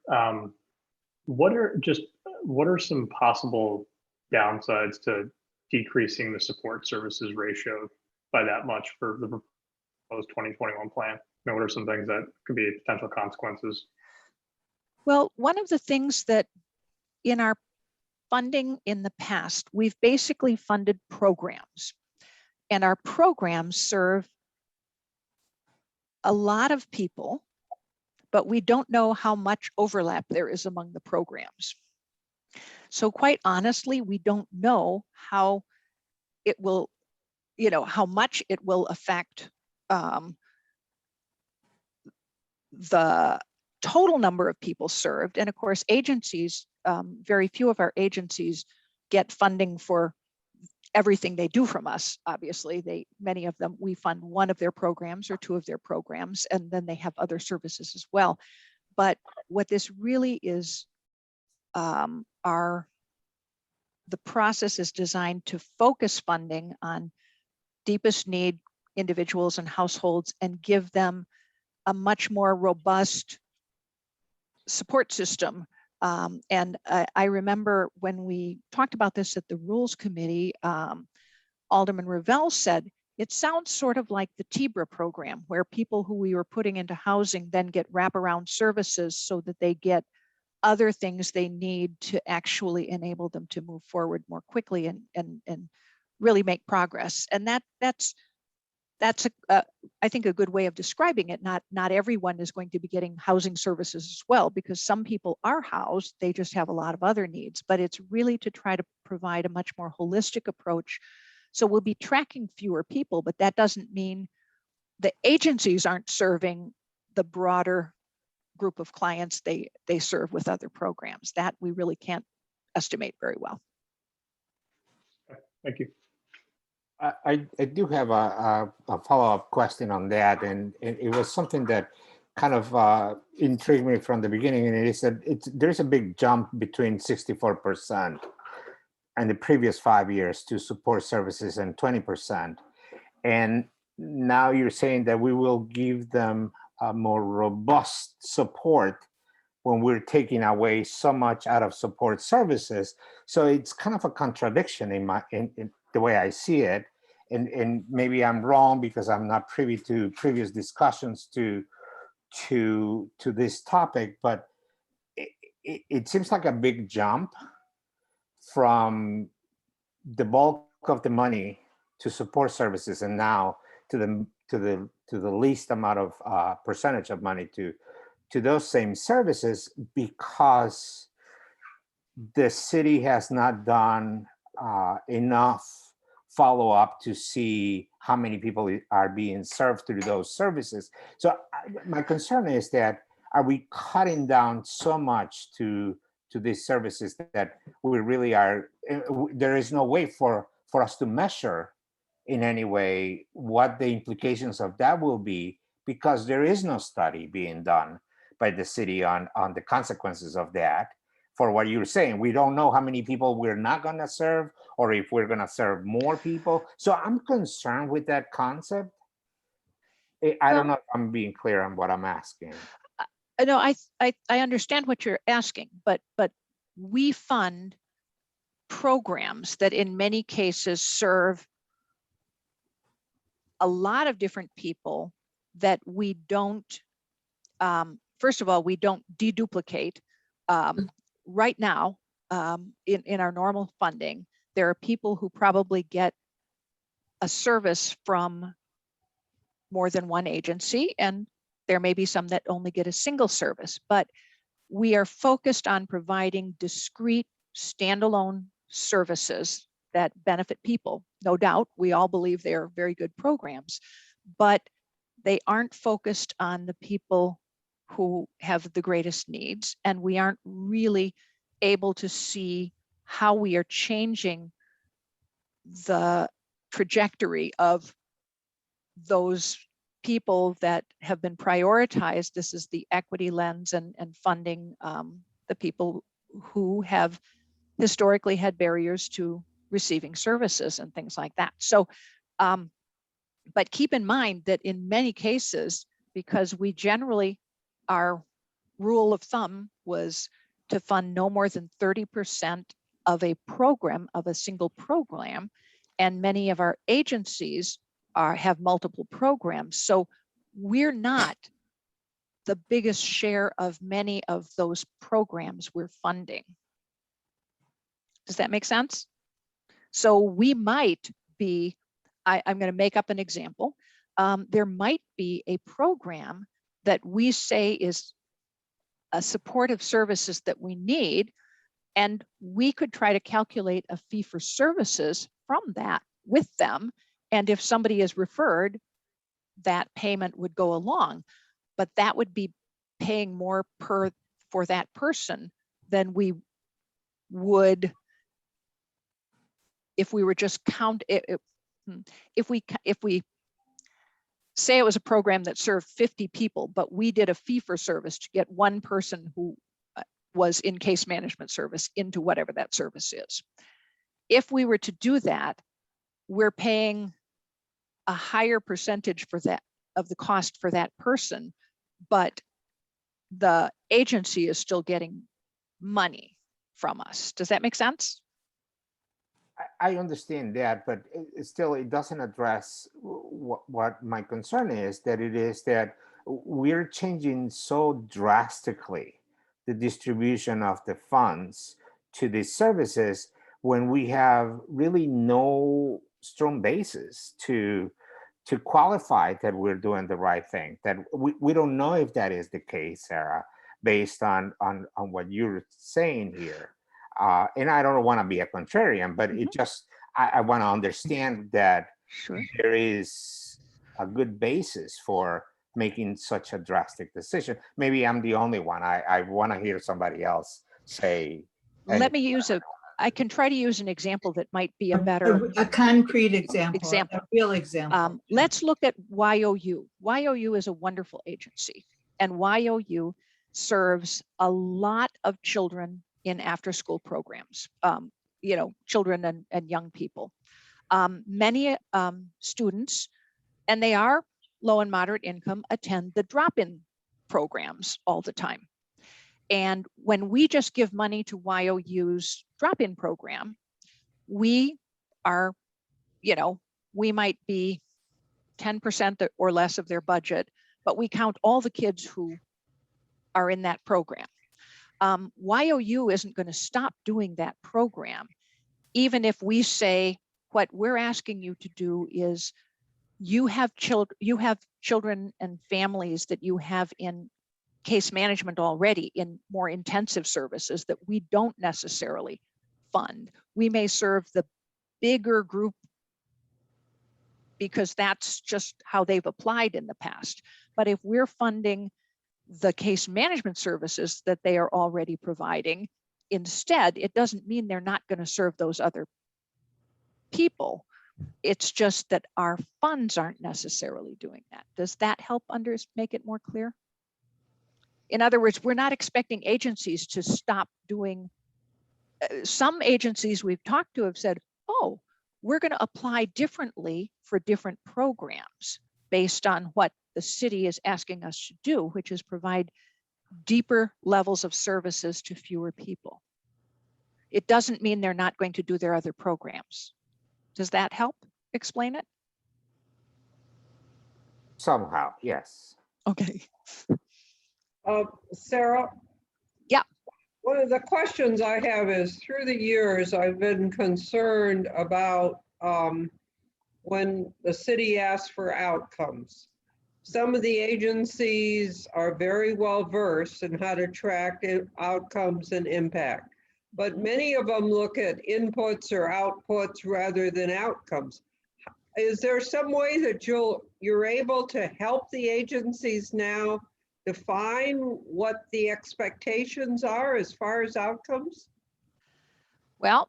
I: What are some possible downsides to decreasing the support services ratio by that much for the proposed 2021 plan? And what are some things that could be potential consequences?
A: Well, one of the things that in our funding in the past, we've basically funded programs, and our programs serve a lot of people, but we don't know how much overlap there is among the programs. So quite honestly, we don't know how it will, you know, how much it will affect the total number of people served. And of course, agencies, very few of our agencies get funding for everything they do from us. Obviously, many of them, we fund one of their programs or two of their programs, and then they have other services as well. But what this really is the process is designed to focus funding on deepest need individuals and households and give them a much more robust support system. And I remember when we talked about this at the Rules Committee, Alderman Revelle said, it sounds sort of like the TBRA program, where people who we were putting into housing then get wraparound services so that they get other things they need to actually enable them to move forward more quickly and really make progress. And that's I think a good way of describing it. Not everyone is going to be getting housing services as well, because some people are housed, they just have a lot of other needs, but it's really to try to provide a much more holistic approach. So we'll be tracking fewer people, but that doesn't mean the agencies aren't serving the broader group of clients they serve with other programs. That we really can't estimate very well.
I: Thank you.
B: I do have a follow-up question on that, and it was something that kind of intrigued me from the beginning, and it is that there's a big jump between 64% and the previous 5 years to support services and 20%. And now you're saying that we will give them a more robust support when we're taking away so much out of support services. So it's kind of a contradiction in the way I see it. And maybe I'm wrong because I'm not privy to previous discussions to this topic, but it seems like a big jump from the bulk of the money to support services and now to the least amount of percentage of money to those same services, because the city has not done enough follow-up to see how many people are being served through those services. So my concern is that, are we cutting down so much to these services that we really are, there is no way for us to measure in any way what the implications of that will be, because there is no study being done by the city on the consequences of that. For what you're saying, we don't know how many people we're not going to serve, or if we're going to serve more people. So I'm concerned with that concept. I don't know if I'm being clear on what I'm asking.
A: No, I understand what you're asking, but we fund programs that in many cases serve a lot of different people that we don't, first of all, we don't deduplicate. Right now, in our normal funding, there are people who probably get a service from more than one agency, and there may be some that only get a single service, but we are focused on providing discrete, standalone services that benefit people. No doubt, we all believe they are very good programs, but they aren't focused on the people who have the greatest needs, and we aren't really able to see how we are changing the trajectory of those people that have been prioritized. This is the equity lens and funding the people who have historically had barriers to receiving services and things like that. So, but keep in mind that in many cases, because we generally, our rule of thumb was to fund no more than 30% of a program, of a single program, and many of our agencies have multiple programs. So we're not the biggest share of many of those programs we're funding. Does that make sense? So we might be, I'm going to make up an example. There might be a program that we say is a supportive services that we need, and we could try to calculate a fee for services from that with them. And if somebody is referred, that payment would go along, but that would be paying more for that person than we would if we were just if we say it was a program that served 50 people, but we did a fee for service to get one person who was in case management service into whatever that service is. If we were to do that, we're paying a higher percentage for that of the cost for that person, but the agency is still getting money from us. Does that make sense?
B: I understand that, but still, it doesn't address what my concern is, that it is that we're changing so drastically the distribution of the funds to these services when we have really no strong basis to qualify that we're doing the right thing. That we don't know if that is the case, Sarah, based on what you're saying here. And I don't want to be a contrarian, but it just, I want to understand that there is a good basis for making such a drastic decision. Maybe I'm the only one. I want to hear somebody else say.
A: Let me use I can try to use an example that might be a better.
C: A concrete example, a real example.
A: Let's look at YOU. YOU is a wonderful agency, and YOU serves a lot of children in after-school programs, children and young people. Many students, and they are low and moderate income, attend the drop-in programs all the time. And when we just give money to YOU's drop-in program, we are, we might be 10% or less of their budget, but we count all the kids who are in that program. YOU isn't going to stop doing that program, even if we say what we're asking you to do is you have children and families that you have in case management already in more intensive services that we don't necessarily fund. We may serve the bigger group because that's just how they've applied in the past. But if we're funding the case management services that they are already providing, instead, it doesn't mean they're not going to serve those other people. It's just that our funds aren't necessarily doing that. Does that help make it more clear? In other words, we're not expecting agencies to stop doing. Some agencies we've talked to have said, oh, we're going to apply differently for different programs based on what the city is asking us to do, which is provide deeper levels of services to fewer people. It doesn't mean they're not going to do their other programs. Does that help explain it?
B: Somehow, yes.
A: Okay.
J: Sarah?
A: Yeah.
J: One of the questions I have is, through the years, I've been concerned about when the city asks for outcomes. Some of the agencies are very well versed in how to track outcomes and impact, but many of them look at inputs or outputs rather than outcomes. Is there some way that you're able to help the agencies now define what the expectations are as far as outcomes?
A: Well,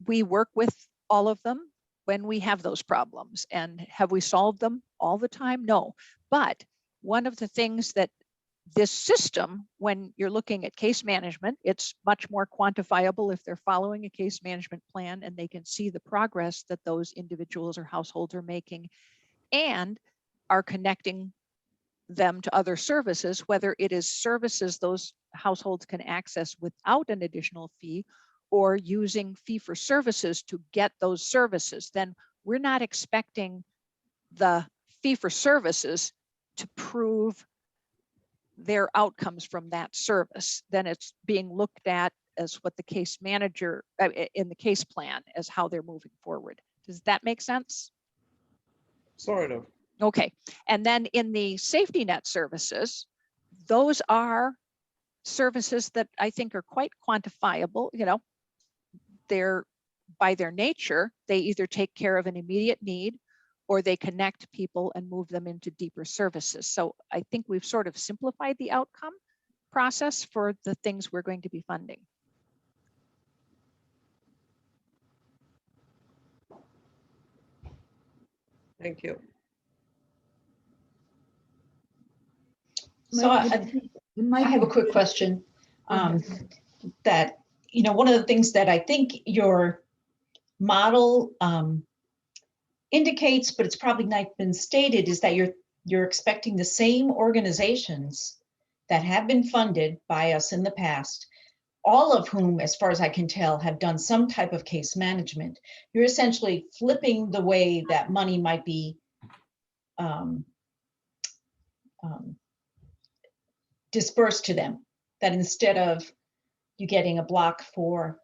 A: we work with all of them when we have those problems. And have we solved them all the time? No. But one of the things that this system, when you're looking at case management, it's much more quantifiable if they're following a case management plan and they can see the progress that those individuals or households are making and are connecting them to other services, whether it is services those households can access without an additional fee or using fee for services to get those services, then we're not expecting the fee for services to prove their outcomes from that service. Then it's being looked at as what the case manager in the case plan as how they're moving forward. Does that make sense?
J: Sort of.
A: Okay. And then in the safety net services, those are services that I think are quite quantifiable. They're by their nature, they either take care of an immediate need or they connect people and move them into deeper services. So I think we've sort of simplified the outcome process for the things we're going to be funding.
J: Thank you.
K: So I have a quick question. that, you know, one of the things that I think your model indicates, but it's probably not been stated, is that you're expecting the same organizations that have been funded by us in the past, all of whom, as far as I can tell, have done some type of case management. You're essentially flipping the way that money might be dispersed to them. That instead of you getting a block for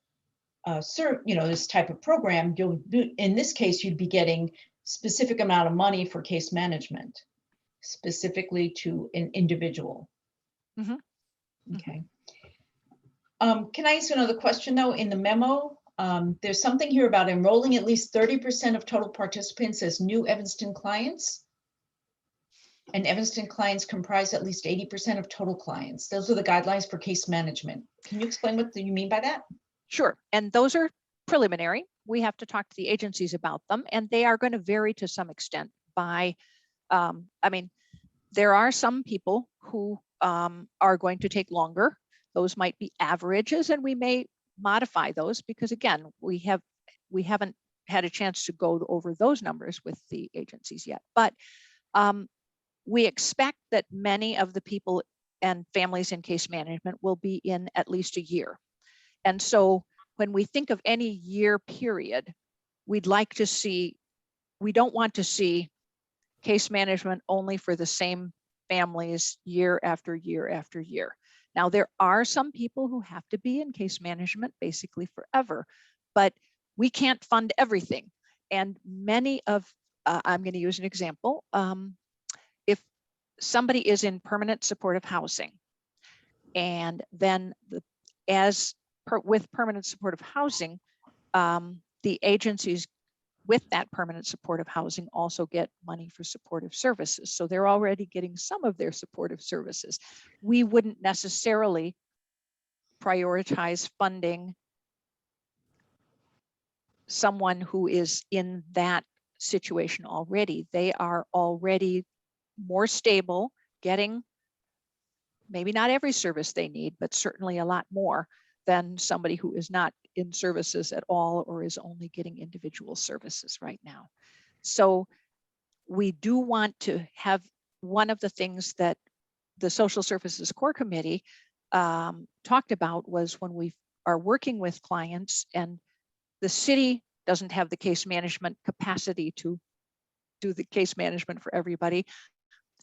K: this type of program, in this case, you'd be getting specific amount of money for case management, specifically to an individual.
A: Mhm.
K: Okay. Can I ask another question though? In the memo, there's something here about enrolling at least 30% of total participants as new Evanston clients. And Evanston clients comprise at least 80% of total clients. Those are the guidelines for case management. Can you explain what you mean by that?
A: Sure. And those are preliminary. We have to talk to the agencies about them, and they are going to vary to some extent by, I mean, there are some people who are going to take longer. Those might be averages, and we may modify those because, again, we haven't had a chance to go over those numbers with the agencies yet. But we expect that many of the people and families in case management will be in at least a year. And so when we think of any year period, we'd like to see, we don't want to see case management only for the same families year after year after year. Now, there are some people who have to be in case management basically forever, but we can't fund everything. And many of, I'm going to use an example. If somebody is in permanent supportive housing, and then with permanent supportive housing, the agencies with that permanent supportive housing also get money for supportive services. So they're already getting some of their supportive services. We wouldn't necessarily prioritize funding someone who is in that situation already. They are already more stable, getting maybe not every service they need, but certainly a lot more than somebody who is not in services at all or is only getting individual services right now. So we do want to have, one of the things that the Social Services Core Committee talked about was when we are working with clients and the city doesn't have the case management capacity to do the case management for everybody,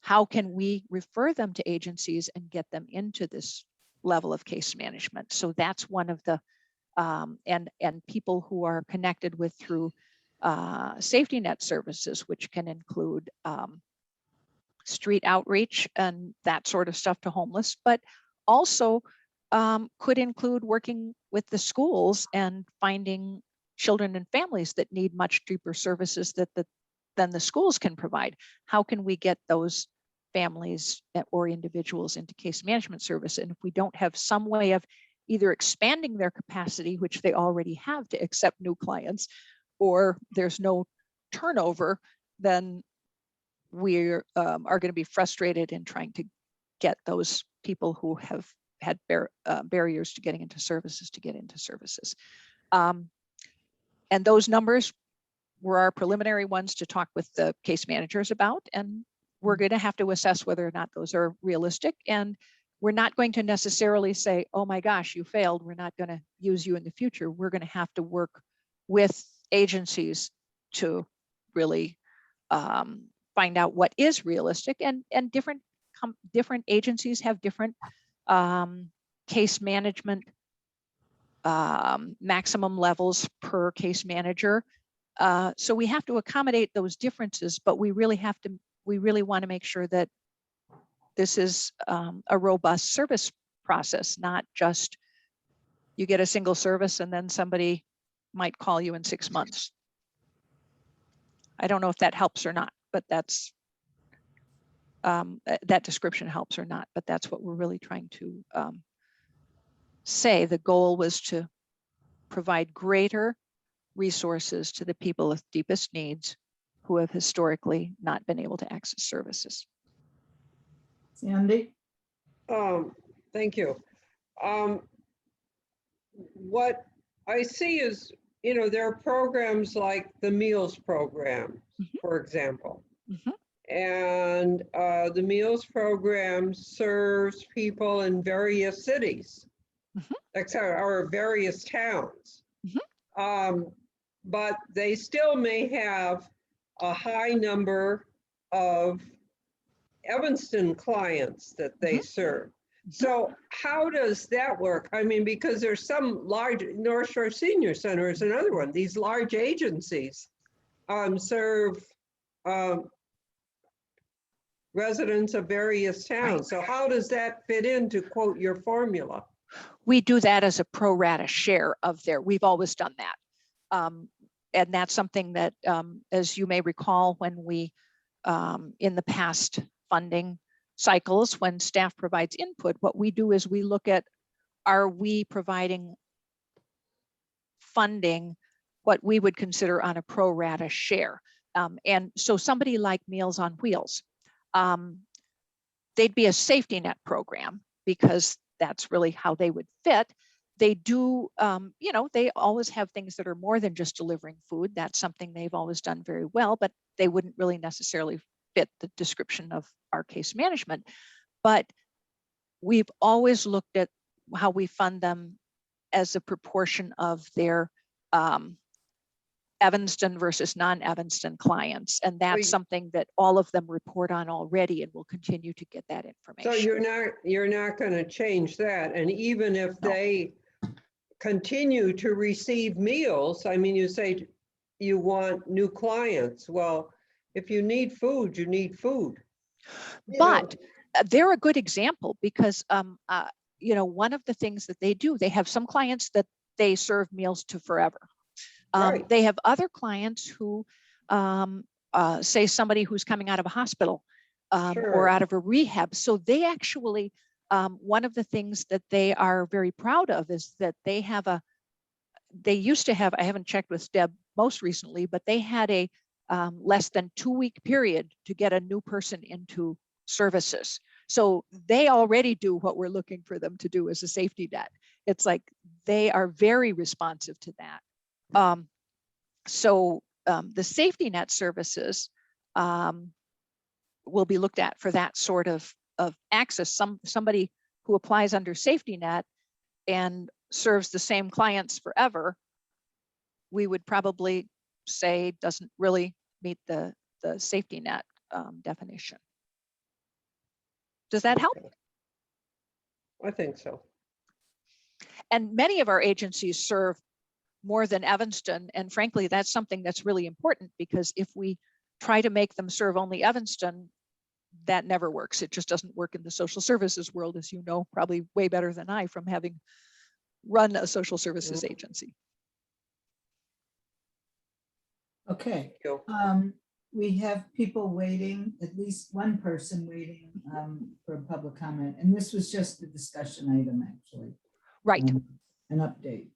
A: how can we refer them to agencies and get them into this level of case management? So that's one of the, and people who are connected with through safety net services, which can include street outreach and that sort of stuff to homeless, but also could include working with the schools and finding children and families that need much deeper services than the schools can provide. How can we get those families or individuals into case management service? And if we don't have some way of either expanding their capacity, which they already have to accept new clients, or there's no turnover, then we are going to be frustrated in trying to get those people who have had barriers to getting into services to get into services. And those numbers were our preliminary ones to talk with the case managers about, and we're going to have to assess whether or not those are realistic. And we're not going to necessarily say, oh my gosh, you failed, we're not going to use you in the future. We're going to have to work with agencies to really find out what is realistic, and different agencies have different case management maximum levels per case manager. So we have to accommodate those differences, but we really want to make sure that this is a robust service process, not just you get a single service and then somebody might call you in 6 months. I don't know if that helps or not, but that's that description helps or not, but that's what we're really trying to say. The goal was to provide greater resources to the people with deepest needs who have historically not been able to access services.
C: Sandy?
J: Thank you. what I see is, there are programs like the meals program, for example.
A: Mhm.
J: And the meals program serves people in various cities, or various towns. But they still may have a high number of Evanston clients that they serve. So how does that work? I mean, because there's some large, North Shore Senior Center is another one. These large agencies serve residents of various towns. So how does that fit into, quote, your formula?
A: We do that as a pro rata share of we've always done that. And that's something that, as you may recall, when we, in the past funding cycles, when staff provides input, what we do is we look at, are we providing funding what we would consider on a pro rata share? And so somebody like Meals on Wheels, they'd be a safety net program because that's really how they would fit. They do, they always have things that are more than just delivering food. That's something they've always done very well, but they wouldn't really necessarily fit the description of our case management. But we've always looked at how we fund them as a proportion of their Evanston versus non-Evanston clients. And that's something that all of them report on already, and we'll continue to get that information.
J: So you're not going to change that. And even if they continue to receive meals, I mean, you say you want new clients. Well, if you need food, you need food.
A: But they're a good example because, one of the things that they do, they have some clients that they serve meals to forever. They have other clients who, say somebody who's coming out of a hospital or out of a rehab. So they actually, one of the things that they are very proud of is that they used to have, I haven't checked with Deb most recently, but they had a less than 2-week period to get a new person into services. So they already do what we're looking for them to do as a safety net. It's like they are very responsive to that. So the safety net services will be looked at for that sort of access. Somebody who applies under safety net and serves the same clients forever, we would probably say doesn't really meet the safety net definition. Does that help?
J: I think so.
A: And many of our agencies serve more than Evanston. And frankly, that's something that's really important because if we try to make them serve only Evanston, that never works. It just doesn't work in the social services world, as you know, probably way better than I from having run a social services agency.
C: Okay. We have people waiting, at least one person waiting for public comment. And this was just a discussion item, actually.
A: Right.
C: An update.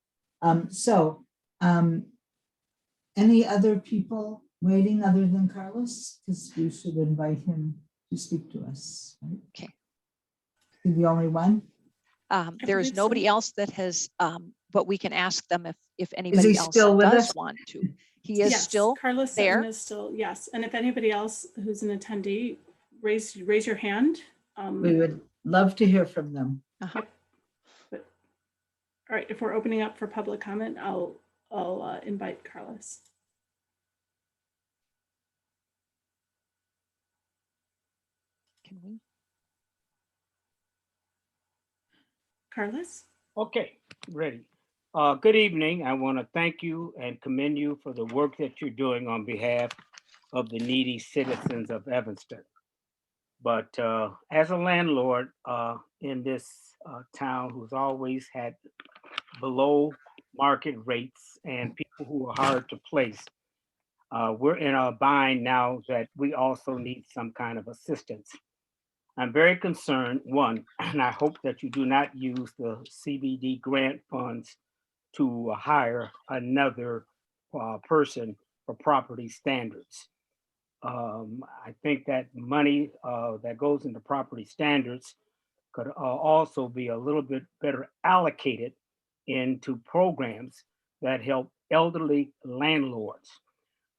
C: Any other people waiting other than Carlos? Because we should invite him to speak to us. Right?
A: Okay.
C: Is he the only one?
A: There is nobody else that has, but we can ask them if anybody else
C: still with
A: does
C: us?
A: want to. He is still
G: Carlos
A: there.
G: Is still, yes. And if anybody else who's an attendee, raise your hand.
C: We would love to hear from them.
A: Uh-huh.
G: But, all right, if we're opening up for public comment, I'll invite Carlos.
A: Can we?
G: Carlos?
L: Okay, ready. Good evening. I want to thank you and commend you for the work that you're doing on behalf of the needy citizens of Evanston. But as a landlord in this town who's always had below market rates and people who are hard to place, we're in a bind now that we also need some kind of assistance. I'm very concerned, one, and I hope that you do not use the CBD grant funds to hire another person for property standards. I think that money that goes into property standards could also be a little bit better allocated into programs that help elderly landlords.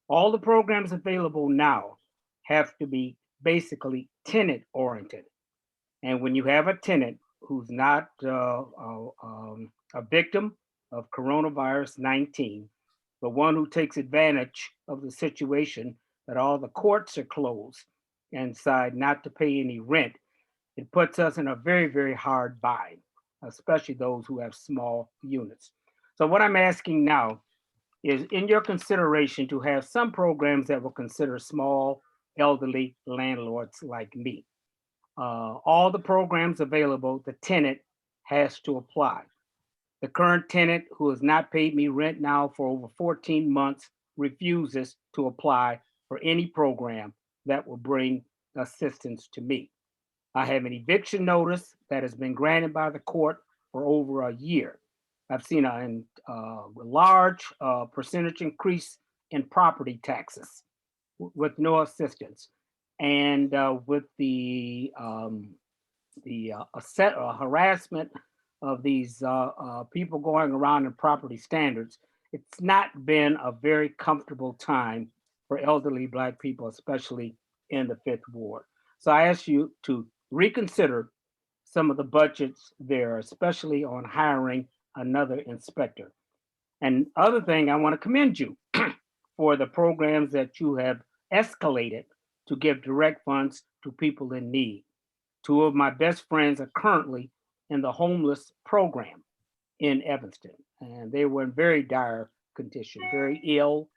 L: All the programs available now have to be basically tenant oriented. And when you have a tenant who's not a victim of coronavirus 19, but one who takes advantage of the situation that all the courts are closed and decide not to pay any rent, it puts us in a very, very hard bind, especially those who have small units. So what I'm asking now is in your consideration to have some programs that will consider small elderly landlords like me. All the programs available, the tenant has to apply. The current tenant who has not paid me rent now for over 14 months refuses to apply for any program that will bring assistance to me. I have an eviction notice that has been granted by the court for over a year. I've seen a large percentage increase in property taxes with no assistance. And with the harassment of these people going around in property standards, it's not been a very comfortable time for elderly Black people, especially in the 5th Ward. So I ask you to reconsider some of the budgets there, especially on hiring another inspector. And other thing, I want to commend you for the programs that you have escalated to give direct funds to people in need. 2 of my best friends are currently in the homeless program in Evanston, and they were in very dire condition, very ill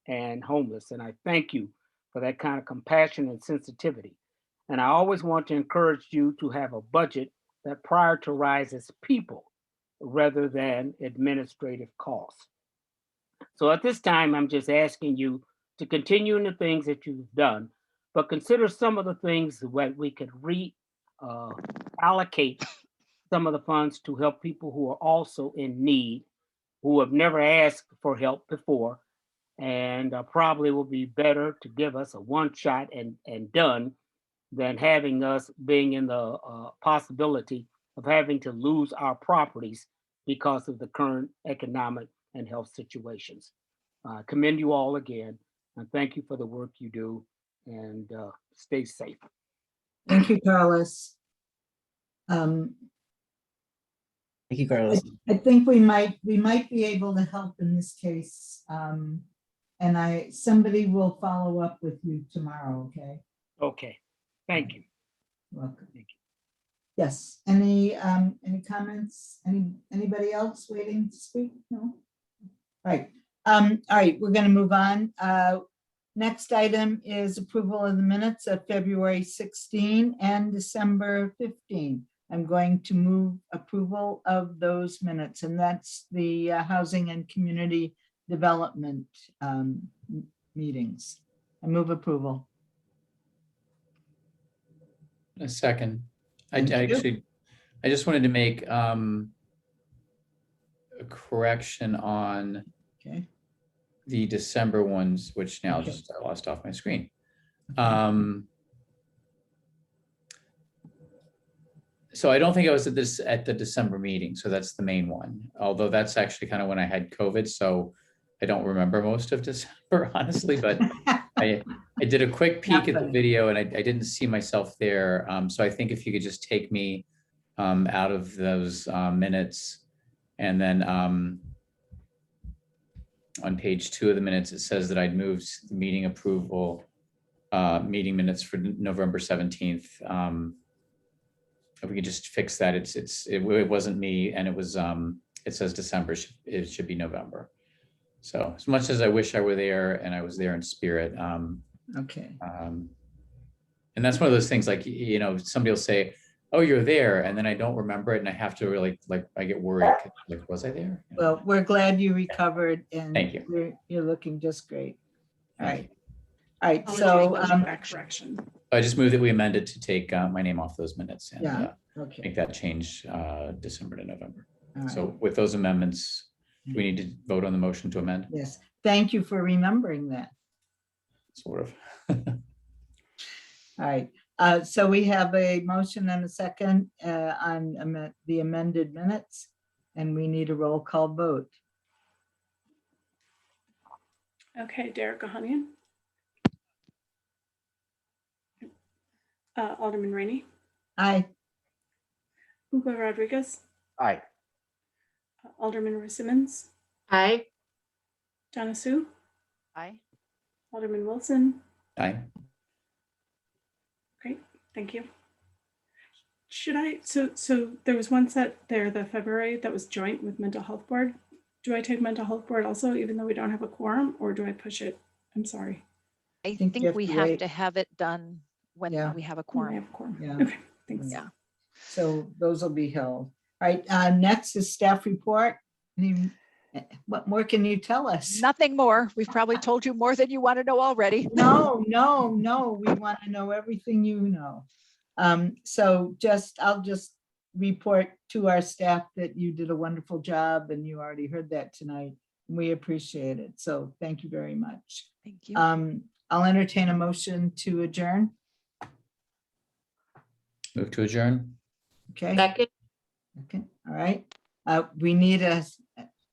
L: and homeless. And I thank you for that kind of compassion and sensitivity. And I always want to encourage you to have a budget that prioritizes people rather than administrative costs. So at this time, I'm just asking you to continue in the things that you've done, but consider some of the things that we could reallocate some of the funds to help people who are also in need, who have never asked for help before, and probably will be better to give us a one shot and done than having us being in the possibility of having to lose our properties because of the current economic and health situations. I commend you all again, and thank you for the work you do, and stay safe.
C: Thank you, Carlos.
M: Thank you, Carlos.
C: I think we might be able to help in this case. And somebody will follow up with you tomorrow, okay?
L: Okay, thank you.
C: Welcome.
L: Thank you.
C: Yes, any comments? Anybody else waiting to speak? No? All right, we're gonna move on. Next item is approval of the minutes of February 16 and December 15. I'm going to move approval of those minutes, and that's the Housing and Community Development meetings. I move approval.
H: A second. I
C: Thank you.
H: actually, I just wanted to make a correction on
C: Okay.
H: the December ones, which now
C: Okay.
H: just I lost off my screen. So I don't think I was at the December meeting. So that's the main one. Although that's actually kind of when I had COVID. So I don't remember most of December, honestly, but I did a quick peek at the video and I didn't see myself there. So I think if you could just take me out of those minutes, and then on page 2 of the minutes, it says that I'd moved the meeting approval, meeting minutes for November 17th. If we could just fix that, it wasn't me, and it was it says December. It should be November. So as much as I wish I were there, and I was there in spirit.
C: Okay.
H: And that's one of those things, like, you know, somebody will say, "Oh, you're there," and then I don't remember it, and I have to really, like, I get worried. Like, was I there?
C: Well, we're glad you recovered, and
H: Thank you.
C: You're looking just great. All
H: Thank
C: right. All right.
G: I'll
C: So
G: make that correction.
H: I just moved that we amended to take my name off those minutes and
C: yeah. Okay.
H: make that change December to November.
C: All right.
H: So with those amendments, do we need to vote on the motion to amend?
C: Yes. Thank you for remembering that.
H: Sort of.
C: All right. So we have a motion and a second on the amended minutes. and we need a roll call vote.
G: Okay, Derek Ohanian. Alderman Rainey.
C: Aye.
G: Hugo Rodriguez.
B: Aye.
G: Alderman Simmons.
F: Aye.
G: Donna Sue.
E: Aye.
G: Alderman Wilson.
H: Aye.
G: Great, thank you. Should I, so there was one set there, the February, that was joint with mental health board. Do I take mental health board also, even though we don't have a quorum, or do I push it? I'm sorry.
A: I
C: think you
A: think
C: have
A: we
C: to
A: have
C: wait.
A: to have it done when
C: Yeah.
A: we have a
G: When we
A: quorum.
G: have a quorum.
C: Yeah.
G: Okay, thanks.
A: Yeah.
C: So those will be held. All right, next is staff report. What more can you tell us?
A: Nothing more. We've probably told you more than you want to know already.
C: No, we want to know everything you know. So I'll just report to our staff that you did a wonderful job, and you already heard that tonight. We appreciate it. So thank you very much.
A: Thank you.
C: I'll entertain a motion to adjourn.
H: Move to adjourn.
C: Okay.
F: Second.
C: Okay, all right.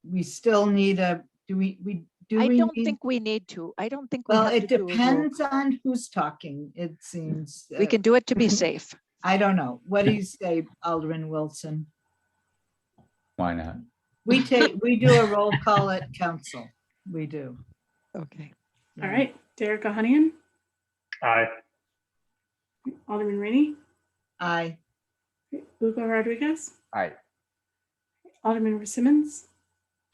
C: We still need a, do we
A: I don't
C: need-
A: think we need to. I don't think we
C: Well,
A: have
C: it
A: to do a roll
C: depends
A: call.
C: on who's talking, it seems.
A: We can do it to be safe.
C: I don't know. What do you say, Alderman Wilson?
H: Why not?
C: We do a roll call at council. We do.
A: Okay.
G: All right, Derek Ohanian.
I: Aye.
G: Alderman Rainey.
C: Aye.
G: Hugo Rodriguez.
B: Aye.
G: Alderman Simmons.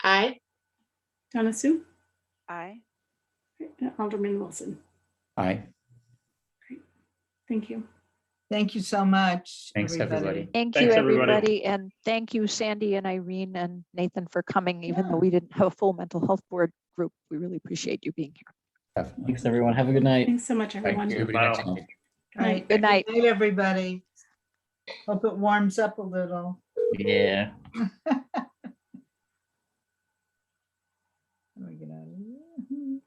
F: Aye.
G: Donna Sue.
E: Aye.
G: And Alderman Wilson.
H: Aye.
G: Thank you.
C: Thank you so much.
H: Thanks, everybody.
A: Thank you,
I: Thanks, everybody.
A: everybody. And thank you, Sandy and Irene and Nathan, for coming, even though we didn't have a full mental health board group. We really appreciate you being here.
H: Definitely.
M: Thanks, everyone. Have a good night.
G: Thanks so much, everyone.
H: Thank you. Everybody next
I: Wow.
H: month.
C: All right.
A: Good night.
C: Good night, everybody. Hope it warms up a little.
M: Yeah.
C: Let me get out of here.